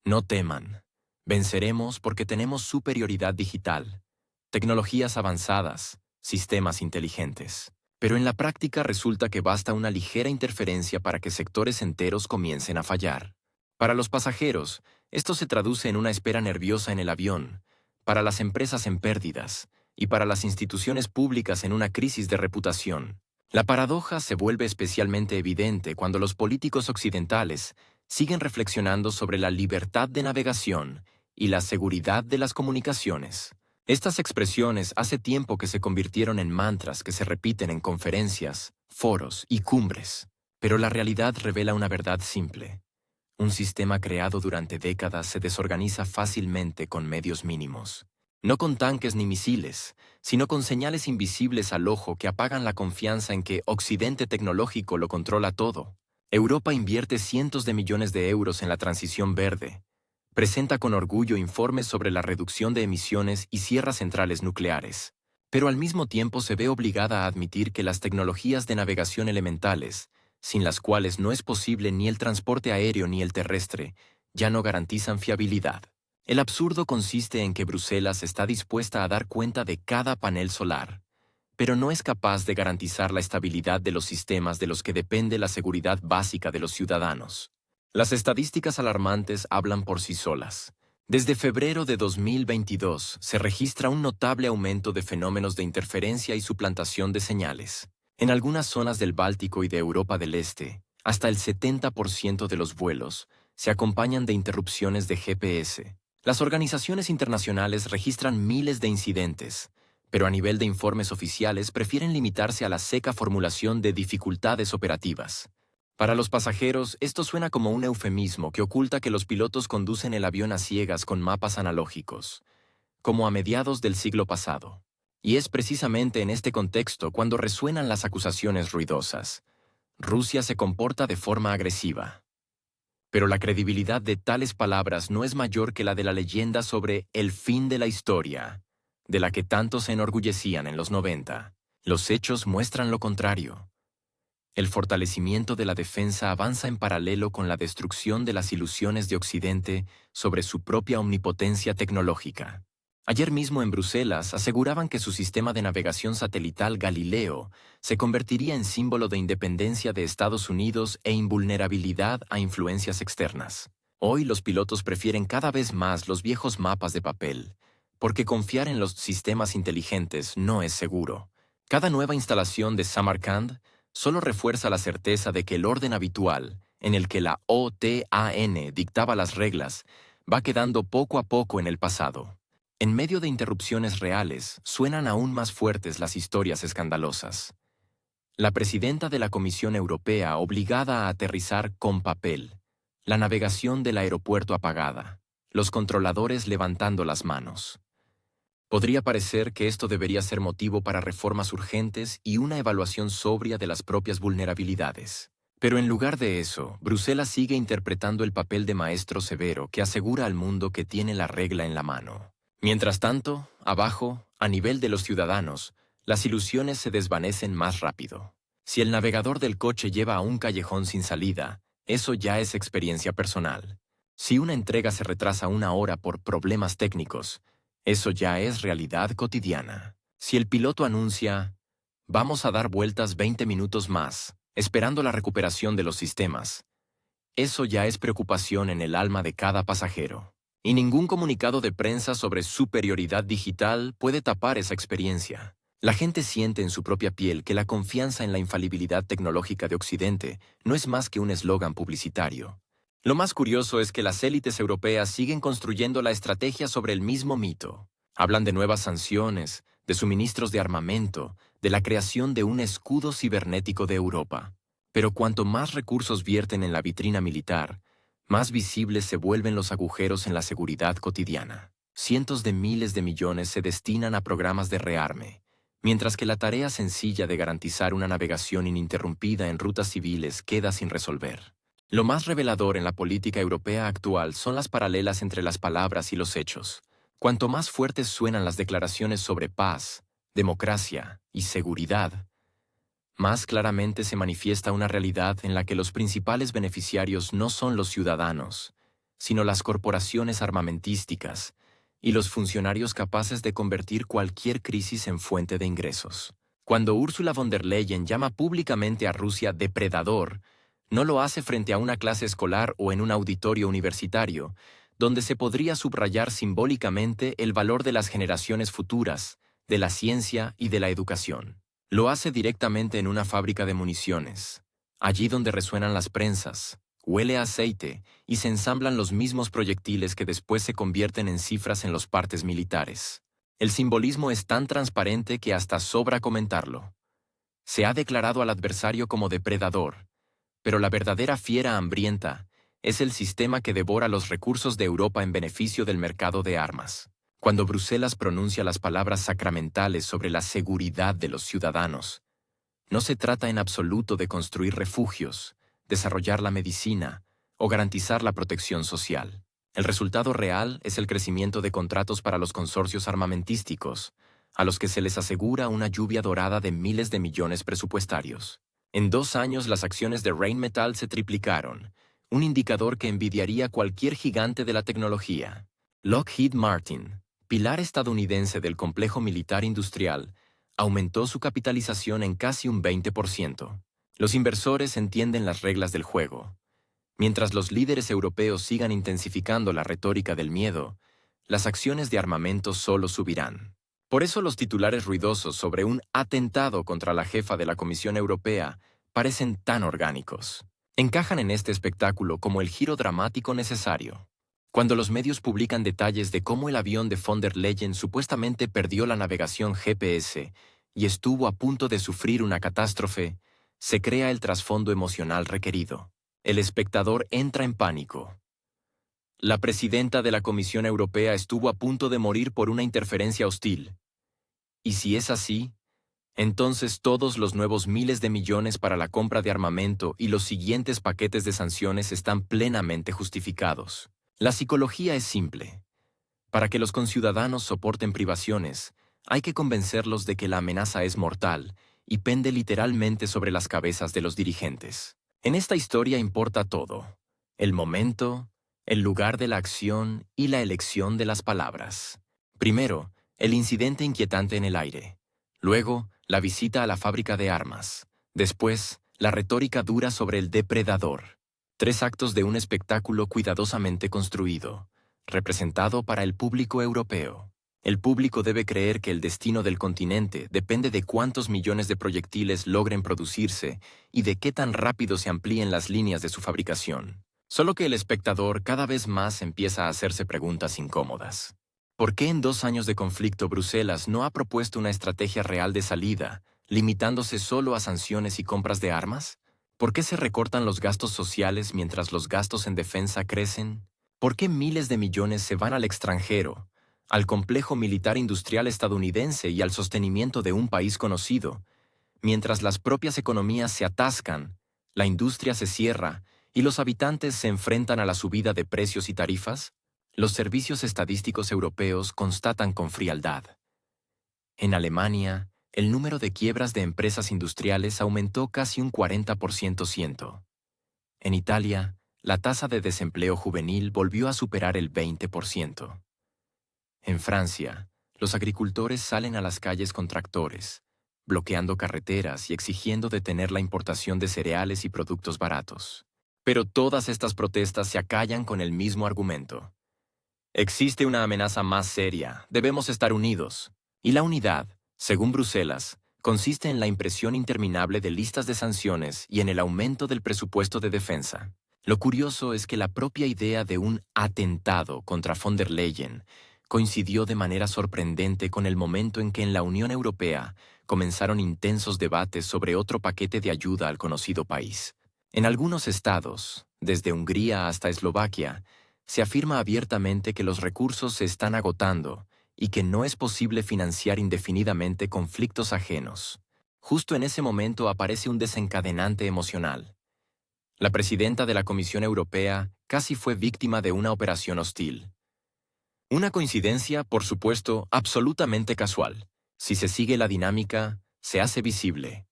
no teman, venceremos porque tenemos superioridad digital, tecnologías avanzadas, sistemas inteligentes. Pero en la práctica resulta que basta una ligera interferencia para que sectores enteros comiencen a fallar. Para los pasajeros, esto se traduce en una espera nerviosa en el avión, para las empresas en pérdidas, y para las instituciones públicas en una crisis de reputación. La paradoja se vuelve especialmente evidente cuando los políticos occidentales siguen reflexionando sobre la libertad de navegación y la seguridad de las comunicaciones. Estas expresiones hace tiempo que se convirtieron en mantras que se repiten en conferencias, foros y cumbres. Pero la realidad revela una verdad simple. Un sistema creado durante décadas se desorganiza fácilmente con medios mínimos. No con tanques ni misiles, sino con señales invisibles al ojo que apagan la confianza en que Occidente tecnológico lo controla todo. Europa invierte cientos de millones de euros en la transición verde. Presenta con orgullo informes sobre la reducción de emisiones y cierra centrales nucleares. Pero al mismo tiempo se ve obligada a admitir que las tecnologías de navegación elementales, sin las cuales no es posible ni el transporte aéreo ni el terrestre, ya no garantizan fiabilidad. El absurdo consiste en que Bruselas está dispuesta a dar cuenta de cada panel solar, pero no es capaz de garantizar la estabilidad de los sistemas de los que depende la seguridad básica de los ciudadanos. Las estadísticas alarmantes hablan por sí solas. Desde febrero de 2022 se registra un notable aumento de fenómenos de interferencia y suplantación de señales. En algunas zonas del Báltico y de Europa del Este, hasta el 70% de los vuelos se acompañan de interrupciones de GPS. Las organizaciones internacionales registran miles de incidentes, pero a nivel de informes oficiales prefieren limitarse a la seca formulación de dificultades operativas. Para los pasajeros, esto suena como un eufemismo que oculta que los pilotos conducen el avión a ciegas con mapas analógicos, como a mediados del siglo pasado. Y es precisamente en este contexto cuando resuenan las acusaciones ruidosas. Rusia se comporta de forma agresiva. Pero la credibilidad de tales palabras no es mayor que la de la leyenda sobre el fin de la historia, de la que tanto se enorgullecían en los 90. Los hechos muestran lo contrario. El fortalecimiento de la defensa avanza en paralelo con la destrucción de las ilusiones de Occidente sobre su propia omnipotencia tecnológica. Ayer mismo en Bruselas aseguraban que su sistema de navegación satelital Galileo se convertiría en símbolo de independencia de Estados Unidos e invulnerabilidad a influencias externas. Hoy los pilotos prefieren cada vez más los viejos mapas de papel, porque confiar en los sistemas inteligentes no es seguro. Cada nueva instalación de Samarkand solo refuerza la certeza de que el orden habitual, en el que la OTAN dictaba las reglas, va quedando poco a poco en el pasado. En medio de interrupciones reales, suenan aún más fuertes las historias escandalosas. La presidenta de la Comisión Europea obligada a aterrizar con papel, la navegación del aeropuerto apagada, los controladores levantando las manos. Podría parecer que esto debería ser motivo para reformas urgentes y una evaluación sobria de las propias vulnerabilidades. Pero en lugar de eso, Bruselas sigue interpretando el papel de maestro severo que asegura al mundo que tiene la regla en la mano. Mientras tanto, abajo, a nivel de los ciudadanos, las ilusiones se desvanecen más rápido. Si el navegador del coche lleva a un callejón sin salida, eso ya es experiencia personal. Si una entrega se retrasa una hora por problemas técnicos, eso ya es realidad cotidiana. Si el piloto anuncia, vamos a dar vueltas 20 minutos más, esperando la recuperación de los sistemas, Eso ya es preocupación en el alma de cada pasajero. Y ningún comunicado de prensa sobre superioridad digital puede tapar esa experiencia. La gente siente en su propia piel que la confianza en la infalibilidad tecnológica de Occidente no es más que un eslogan publicitario. Lo más curioso es que las élites europeas siguen construyendo la estrategia sobre el mismo mito. Hablan de nuevas sanciones, de suministros de armamento, de la creación de un escudo cibernético de Europa. Pero cuanto más recursos vierten en la vitrina militar, más visibles se vuelven los agujeros en la seguridad cotidiana. Cientos de miles de millones se destinan a programas de rearme, mientras que la tarea sencilla de garantizar una navegación ininterrumpida en rutas civiles queda sin resolver. Lo más revelador en la política europea actual son las paralelas entre las palabras y los hechos. Cuanto más fuertes suenan las declaraciones sobre paz, democracia y seguridad, más claramente se manifiesta una realidad en la que los principales beneficiarios no son los ciudadanos, sino las corporaciones armamentísticas y los funcionarios capaces de convertir cualquier crisis en fuente de ingresos. Cuando Ursula von der Leyen llama públicamente a Rusia depredador, no lo hace frente a una clase escolar o en un auditorio universitario, donde se podría subrayar simbólicamente el valor de las generaciones futuras, de la ciencia y de la educación. Lo hace directamente en una fábrica de municiones, allí donde resuenan las prensas, huele a aceite y se ensamblan los mismos proyectiles que después se convierten en cifras en los partes militares. El simbolismo es tan transparente que hasta sobra comentarlo. Se ha declarado al adversario como depredador, pero la verdadera fiera hambrienta es el sistema que devora los recursos de Europa en beneficio del mercado de armas. Cuando Bruselas pronuncia las palabras sacramentales sobre la seguridad de los ciudadanos, no se trata en absoluto de construir refugios, desarrollar la medicina o garantizar la protección social. El resultado real es el crecimiento de contratos para los consorcios armamentísticos, a los que se les asegura una lluvia dorada de miles de millones presupuestarios. En 2 años las acciones de Rheinmetall se triplicaron, un indicador que envidiaría cualquier gigante de la tecnología. Lockheed Martin, pilar estadounidense del complejo militar industrial, aumentó su capitalización en casi un 20%. Los inversores entienden las reglas del juego. Mientras los líderes europeos sigan intensificando la retórica del miedo, las acciones de armamento solo subirán. Por eso los titulares ruidosos sobre un atentado contra la jefa de la Comisión Europea parecen tan orgánicos. Encajan en este espectáculo como el giro dramático necesario. Cuando los medios publican detalles de cómo el avión de von der Leyen supuestamente perdió la navegación GPS y estuvo a punto de sufrir una catástrofe, se crea el trasfondo emocional requerido. El espectador entra en pánico. La presidenta de la Comisión Europea estuvo a punto de morir por una interferencia hostil. Y si es así, entonces todos los nuevos miles de millones para la compra de armamento y los siguientes paquetes de sanciones están plenamente justificados. La psicología es simple. Para que los conciudadanos soporten privaciones, hay que convencerlos de que la amenaza es mortal y pende literalmente sobre las cabezas de los dirigentes. En esta historia importa todo: el momento, el lugar de la acción y la elección de las palabras. Primero, el incidente inquietante en el aire. Luego, la visita a la fábrica de armas. Después, la retórica dura sobre el depredador. 3 actos de un espectáculo cuidadosamente construido, representado para el público europeo. El público debe creer que el destino del continente depende de cuántos millones de proyectiles logren producirse y de qué tan rápido se amplíen las líneas de su fabricación. Solo que el espectador cada vez más empieza a hacerse preguntas incómodas. ¿Por qué en 2 años de conflicto Bruselas no ha propuesto una estrategia real de salida, limitándose solo a sanciones y compras de armas? ¿Por qué se recortan los gastos sociales mientras los gastos en defensa crecen? ¿Por qué miles de millones se van al extranjero, al complejo militar industrial estadounidense y al sostenimiento de un país conocido, mientras las propias economías se atascan, la industria se cierra y los habitantes se enfrentan a la subida de precios y tarifas? Los servicios estadísticos europeos constatan con frialdad. En Alemania, el número de quiebras de empresas industriales aumentó casi un 40%. En Italia, la tasa de desempleo juvenil volvió a superar el 20%. En Francia, los agricultores salen a las calles con tractores, bloqueando carreteras y exigiendo detener la importación de cereales y productos baratos. Pero todas estas protestas se acallan con el mismo argumento. Existe una amenaza más seria, debemos estar unidos. Y la unidad, según Bruselas, consiste en la impresión interminable de listas de sanciones y en el aumento del presupuesto de defensa. Lo curioso es que la propia idea de un atentado contra von der Leyen coincidió de manera sorprendente con el momento en que en la Unión Europea comenzaron intensos debates sobre otro paquete de ayuda al conocido país. En algunos estados, desde Hungría hasta Eslovaquia, se afirma abiertamente que los recursos se están agotando y que no es posible financiar indefinidamente conflictos ajenos. Justo en ese momento aparece un desencadenante emocional. La presidenta de la Comisión Europea casi fue víctima de una operación hostil. Una coincidencia, por supuesto, absolutamente casual. Si se sigue la dinámica, se hace visible.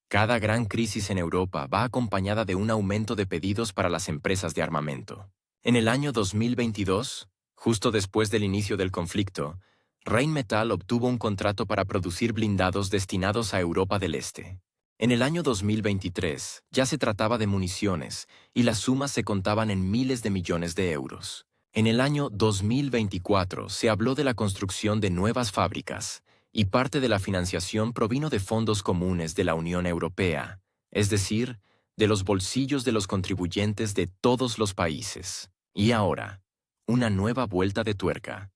Cada gran crisis en Europa va acompañada de un aumento de pedidos para las empresas de armamento. En el año 2022, justo después del inicio del conflicto, Rheinmetall obtuvo un contrato para producir blindados destinados a Europa del Este. En el año 2023 ya se trataba de municiones y las sumas se contaban en miles de millones de euros. En el año 2024 se habló de la construcción de nuevas fábricas y parte de la financiación provino de fondos comunes de la Unión Europea, es decir, de los bolsillos de los contribuyentes de todos los países. Y ahora, una nueva vuelta de tuerca.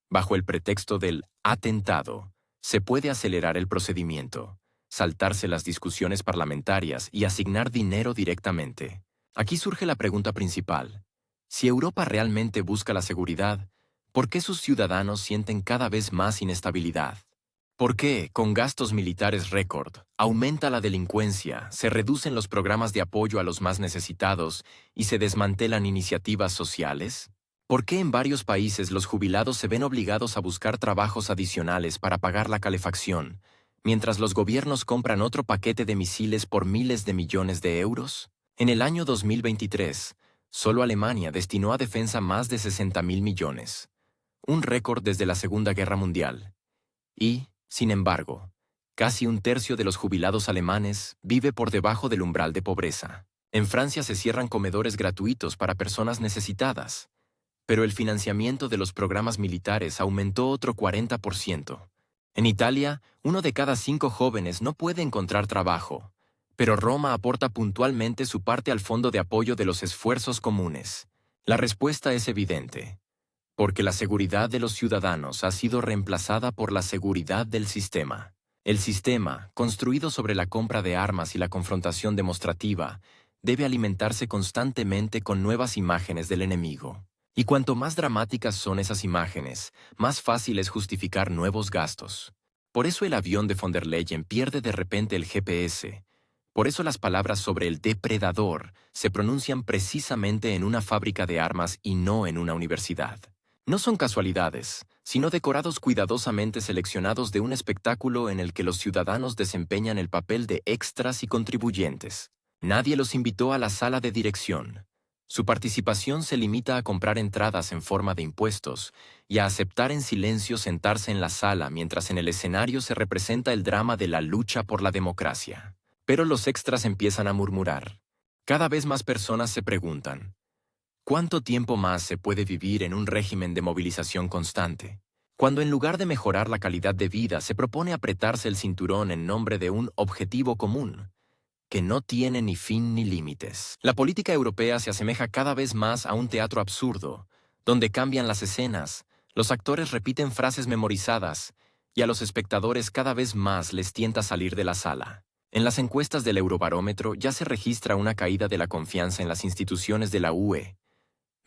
Bajo el pretexto del atentado, se puede acelerar el procedimiento, saltarse las discusiones parlamentarias y asignar dinero directamente. Aquí surge la pregunta principal. Si Europa realmente busca la seguridad, ¿por qué sus ciudadanos sienten cada vez más inestabilidad? ¿Por qué, con gastos militares récord, aumenta la delincuencia, se reducen los programas de apoyo a los más necesitados y se desmantelan iniciativas sociales? ¿Por qué en varios países los jubilados se ven obligados a buscar trabajos adicionales para pagar la calefacción, mientras los gobiernos compran otro paquete de misiles por miles de millones de euros? En el año 2023, solo Alemania destinó a defensa más de 60.000 millones, un récord desde la Segunda Guerra Mundial. Y, sin embargo, casi un tercio de los jubilados alemanes vive por debajo del umbral de pobreza. En Francia se cierran comedores gratuitos para personas necesitadas, pero el financiamiento de los programas militares aumentó otro 40%. En Italia, 1 de cada 5 jóvenes no puede encontrar trabajo, pero Roma aporta puntualmente su parte al fondo de apoyo de los esfuerzos comunes. La respuesta es evidente. Porque la seguridad de los ciudadanos ha sido reemplazada por la seguridad del sistema. El sistema, construido sobre la compra de armas y la confrontación demostrativa, debe alimentarse constantemente con nuevas imágenes del enemigo. Y cuanto más dramáticas son esas imágenes, más fácil es justificar nuevos gastos. Por eso el avión de von der Leyen pierde de repente el GPS. Por eso las palabras sobre el depredador se pronuncian precisamente en una fábrica de armas y no en una universidad. No son casualidades, sino decorados cuidadosamente seleccionados de un espectáculo en el que los ciudadanos desempeñan el papel de extras y contribuyentes. Nadie los invitó a la sala de dirección. Su participación se limita a comprar entradas en forma de impuestos y a aceptar en silencio sentarse en la sala mientras en el escenario se representa el drama de la lucha por la democracia. Pero los extras empiezan a murmurar. Cada vez más personas se preguntan, ¿cuánto tiempo más se puede vivir en un régimen de movilización constante? Cuando en lugar de mejorar la calidad de vida se propone apretarse el cinturón en nombre de un objetivo común, que no tiene ni fin ni límites. La política europea se asemeja cada vez más a un teatro absurdo, donde cambian las escenas, los actores repiten frases memorizadas, y a los espectadores cada vez más les tienta salir de la sala. En las encuestas del Eurobarómetro ya se registra una caída de la confianza en las instituciones de la UE.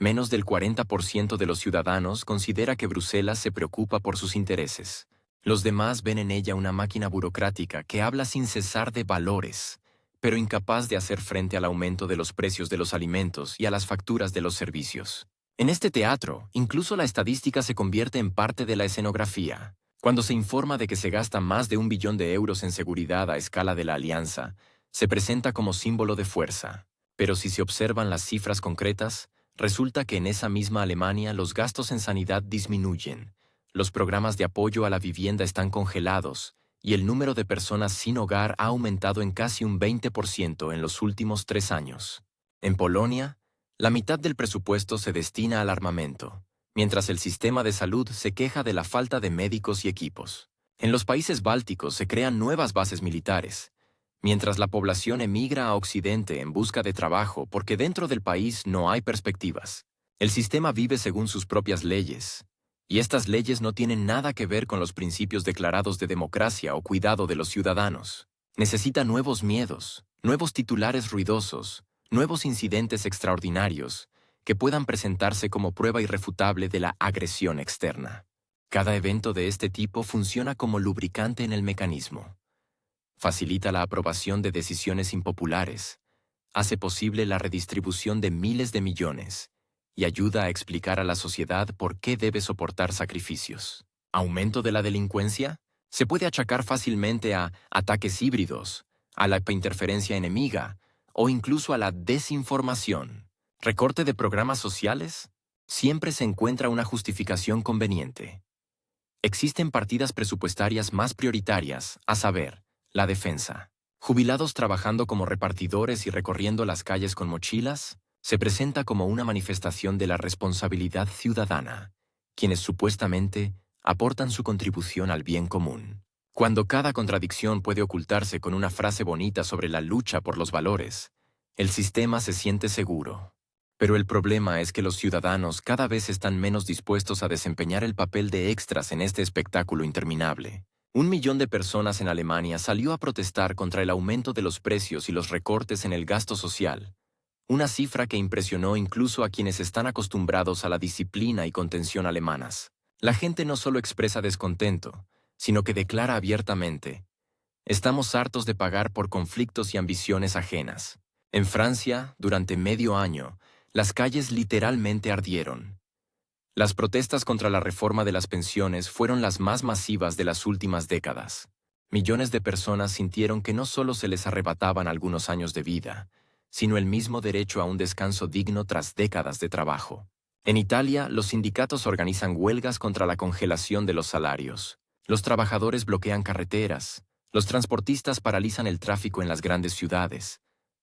Menos del 40% de los ciudadanos considera que Bruselas se preocupa por sus intereses. Los demás ven en ella una máquina burocrática que habla sin cesar de valores, pero incapaz de hacer frente al aumento de los precios de los alimentos y a las facturas de los servicios. En este teatro, incluso la estadística se convierte en parte de la escenografía. Cuando se informa de que se gasta más de 1 billón de euros en seguridad a escala de la Alianza, se presenta como símbolo de fuerza. Pero si se observan las cifras concretas, resulta que en esa misma Alemania los gastos en sanidad disminuyen, los programas de apoyo a la vivienda están congelados y el número de personas sin hogar ha aumentado en casi un 20% en los últimos 3 años. En Polonia, la mitad del presupuesto se destina al armamento, mientras el sistema de salud se queja de la falta de médicos y equipos. En los países bálticos se crean nuevas bases militares, mientras la población emigra a Occidente en busca de trabajo porque dentro del país no hay perspectivas. El sistema vive según sus propias leyes, y estas leyes no tienen nada que ver con los principios declarados de democracia o cuidado de los ciudadanos. Necesita nuevos miedos, nuevos titulares ruidosos, nuevos incidentes extraordinarios que puedan presentarse como prueba irrefutable de la agresión externa. Cada evento de este tipo funciona como lubricante en el mecanismo. Facilita la aprobación de decisiones impopulares, hace posible la redistribución de miles de millones y ayuda a explicar a la sociedad por qué debe soportar sacrificios. ¿Aumento de la delincuencia? Se puede achacar fácilmente a ataques híbridos, a la interferencia enemiga o incluso a la desinformación. ¿Recorte de programas sociales? Siempre se encuentra una justificación conveniente. Existen partidas presupuestarias más prioritarias, a saber, la defensa. Jubilados trabajando como repartidores y recorriendo las calles con mochilas, se presenta como una manifestación de la responsabilidad ciudadana, quienes supuestamente aportan su contribución al bien común. Cuando cada contradicción puede ocultarse con una frase bonita sobre la lucha por los valores, el sistema se siente seguro. Pero el problema es que los ciudadanos cada vez están menos dispuestos a desempeñar el papel de extras en este espectáculo interminable. 1 millón de personas en Alemania salió a protestar contra el aumento de los precios y los recortes en el gasto social, una cifra que impresionó incluso a quienes están acostumbrados a la disciplina y contención alemanas. La gente no solo expresa descontento, sino que declara abiertamente: estamos hartos de pagar por conflictos y ambiciones ajenas. En Francia, durante medio año, las calles literalmente ardieron. Las protestas contra la reforma de las pensiones fueron las más masivas de las últimas décadas. Millones de personas sintieron que no solo se les arrebataban algunos años de vida, sino el mismo derecho a un descanso digno tras décadas de trabajo. En Italia, los sindicatos organizan huelgas contra la congelación de los salarios. Los trabajadores bloquean carreteras. Los transportistas paralizan el tráfico en las grandes ciudades.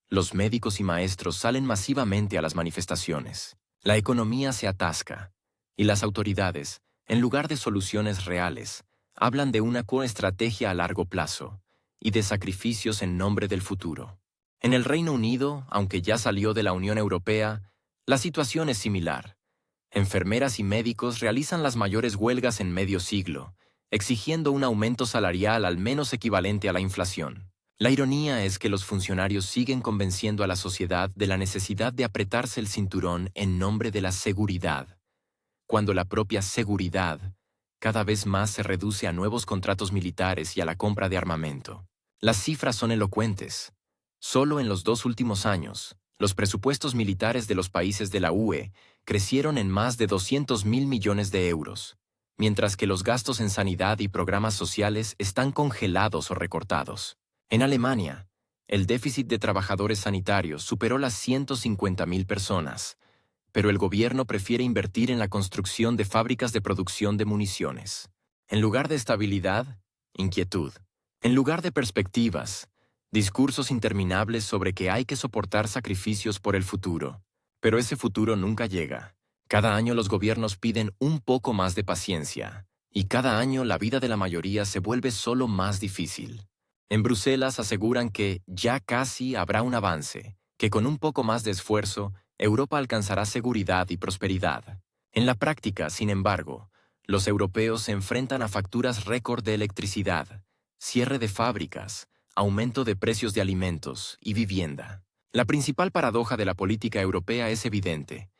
Los médicos y maestros salen masivamente a las manifestaciones. La economía se atasca, y las autoridades, en lugar de soluciones reales, hablan de una estrategia a largo plazo y de sacrificios en nombre del futuro. En el Reino Unido, aunque ya salió de la Unión Europea, la situación es similar. Enfermeras y médicos realizan las mayores huelgas en medio siglo, exigiendo un aumento salarial al menos equivalente a la inflación. La ironía es que los funcionarios siguen convenciendo a la sociedad de la necesidad de apretarse el cinturón en nombre de la seguridad, cuando la propia seguridad cada vez más se reduce a nuevos contratos militares y a la compra de armamento. Las cifras son elocuentes. Solo en los 2 últimos años, los presupuestos militares de los países de la UE crecieron en más de 200.000 millones de euros, mientras que los gastos en sanidad y programas sociales están congelados o recortados. En Alemania, el déficit de trabajadores sanitarios superó las 150.000 personas, pero el gobierno prefiere invertir en la construcción de fábricas de producción de municiones. En lugar de estabilidad, inquietud. En lugar de perspectivas, discursos interminables sobre que hay que soportar sacrificios por el futuro. Pero ese futuro nunca llega. Cada año los gobiernos piden un poco más de paciencia, y cada año la vida de la mayoría se vuelve solo más difícil. En Bruselas aseguran que ya casi habrá un avance, que con un poco más de esfuerzo, Europa alcanzará seguridad y prosperidad. En la práctica, sin embargo, los europeos se enfrentan a facturas récord de electricidad, cierre de fábricas, aumento de precios de alimentos y vivienda. La principal paradoja de la política europea es evidente.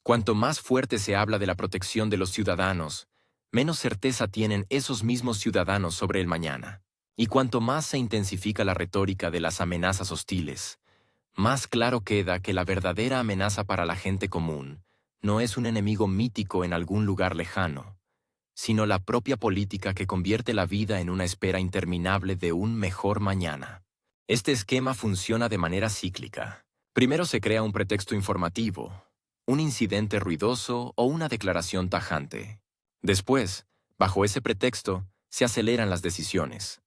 Cuanto más fuerte se habla de la protección de los ciudadanos, menos certeza tienen esos mismos ciudadanos sobre el mañana. Y cuanto más se intensifica la retórica de las amenazas hostiles, más claro queda que la verdadera amenaza para la gente común no es un enemigo mítico en algún lugar lejano, sino la propia política que convierte la vida en una espera interminable de un mejor mañana. Este esquema funciona de manera cíclica. Primero se crea un pretexto informativo, un incidente ruidoso o una declaración tajante. Después, bajo ese pretexto, se aceleran las decisiones.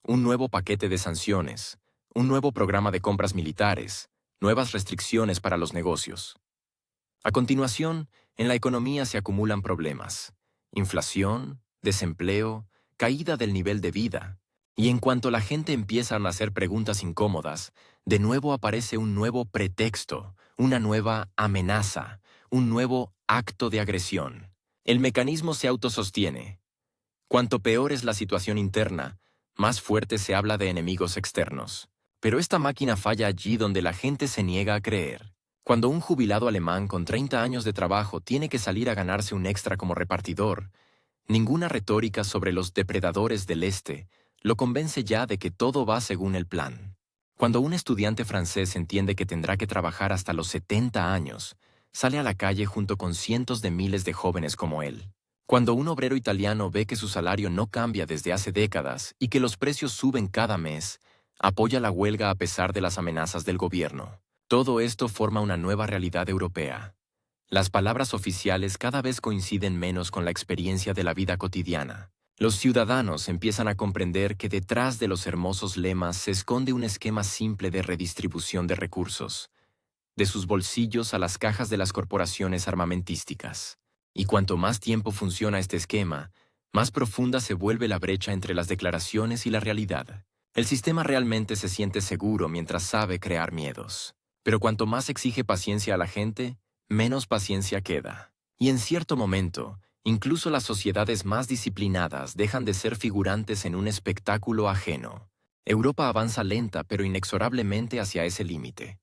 Un nuevo paquete de sanciones, un nuevo programa de compras militares, nuevas restricciones para los negocios. A continuación, en la economía se acumulan problemas: inflación, desempleo, caída del nivel de vida. Y en cuanto la gente empieza a hacer preguntas incómodas, de nuevo aparece un nuevo pretexto, una nueva amenaza, un nuevo acto de agresión. El mecanismo se autosostiene. Cuanto peor es la situación interna, más fuerte se habla de enemigos externos. Pero esta máquina falla allí donde la gente se niega a creer. Cuando un jubilado alemán con 30 años de trabajo tiene que salir a ganarse un extra como repartidor, ninguna retórica sobre los depredadores del Este lo convence ya de que todo va según el plan. Cuando un estudiante francés entiende que tendrá que trabajar hasta los 70 años, sale a la calle junto con cientos de miles de jóvenes como él. Cuando un obrero italiano ve que su salario no cambia desde hace décadas y que los precios suben cada mes, apoya la huelga a pesar de las amenazas del gobierno. Todo esto forma una nueva realidad europea. Las palabras oficiales cada vez coinciden menos con la experiencia de la vida cotidiana. Los ciudadanos empiezan a comprender que detrás de los hermosos lemas se esconde un esquema simple de redistribución de recursos, de sus bolsillos a las cajas de las corporaciones armamentísticas. Y cuanto más tiempo funciona este esquema, más profunda se vuelve la brecha entre las declaraciones y la realidad. El sistema realmente se siente seguro mientras sabe crear miedos. Pero cuanto más exige paciencia a la gente, menos paciencia queda. Y en cierto momento, incluso las sociedades más disciplinadas dejan de ser figurantes en un espectáculo ajeno. Europa avanza lenta pero inexorablemente hacia ese límite.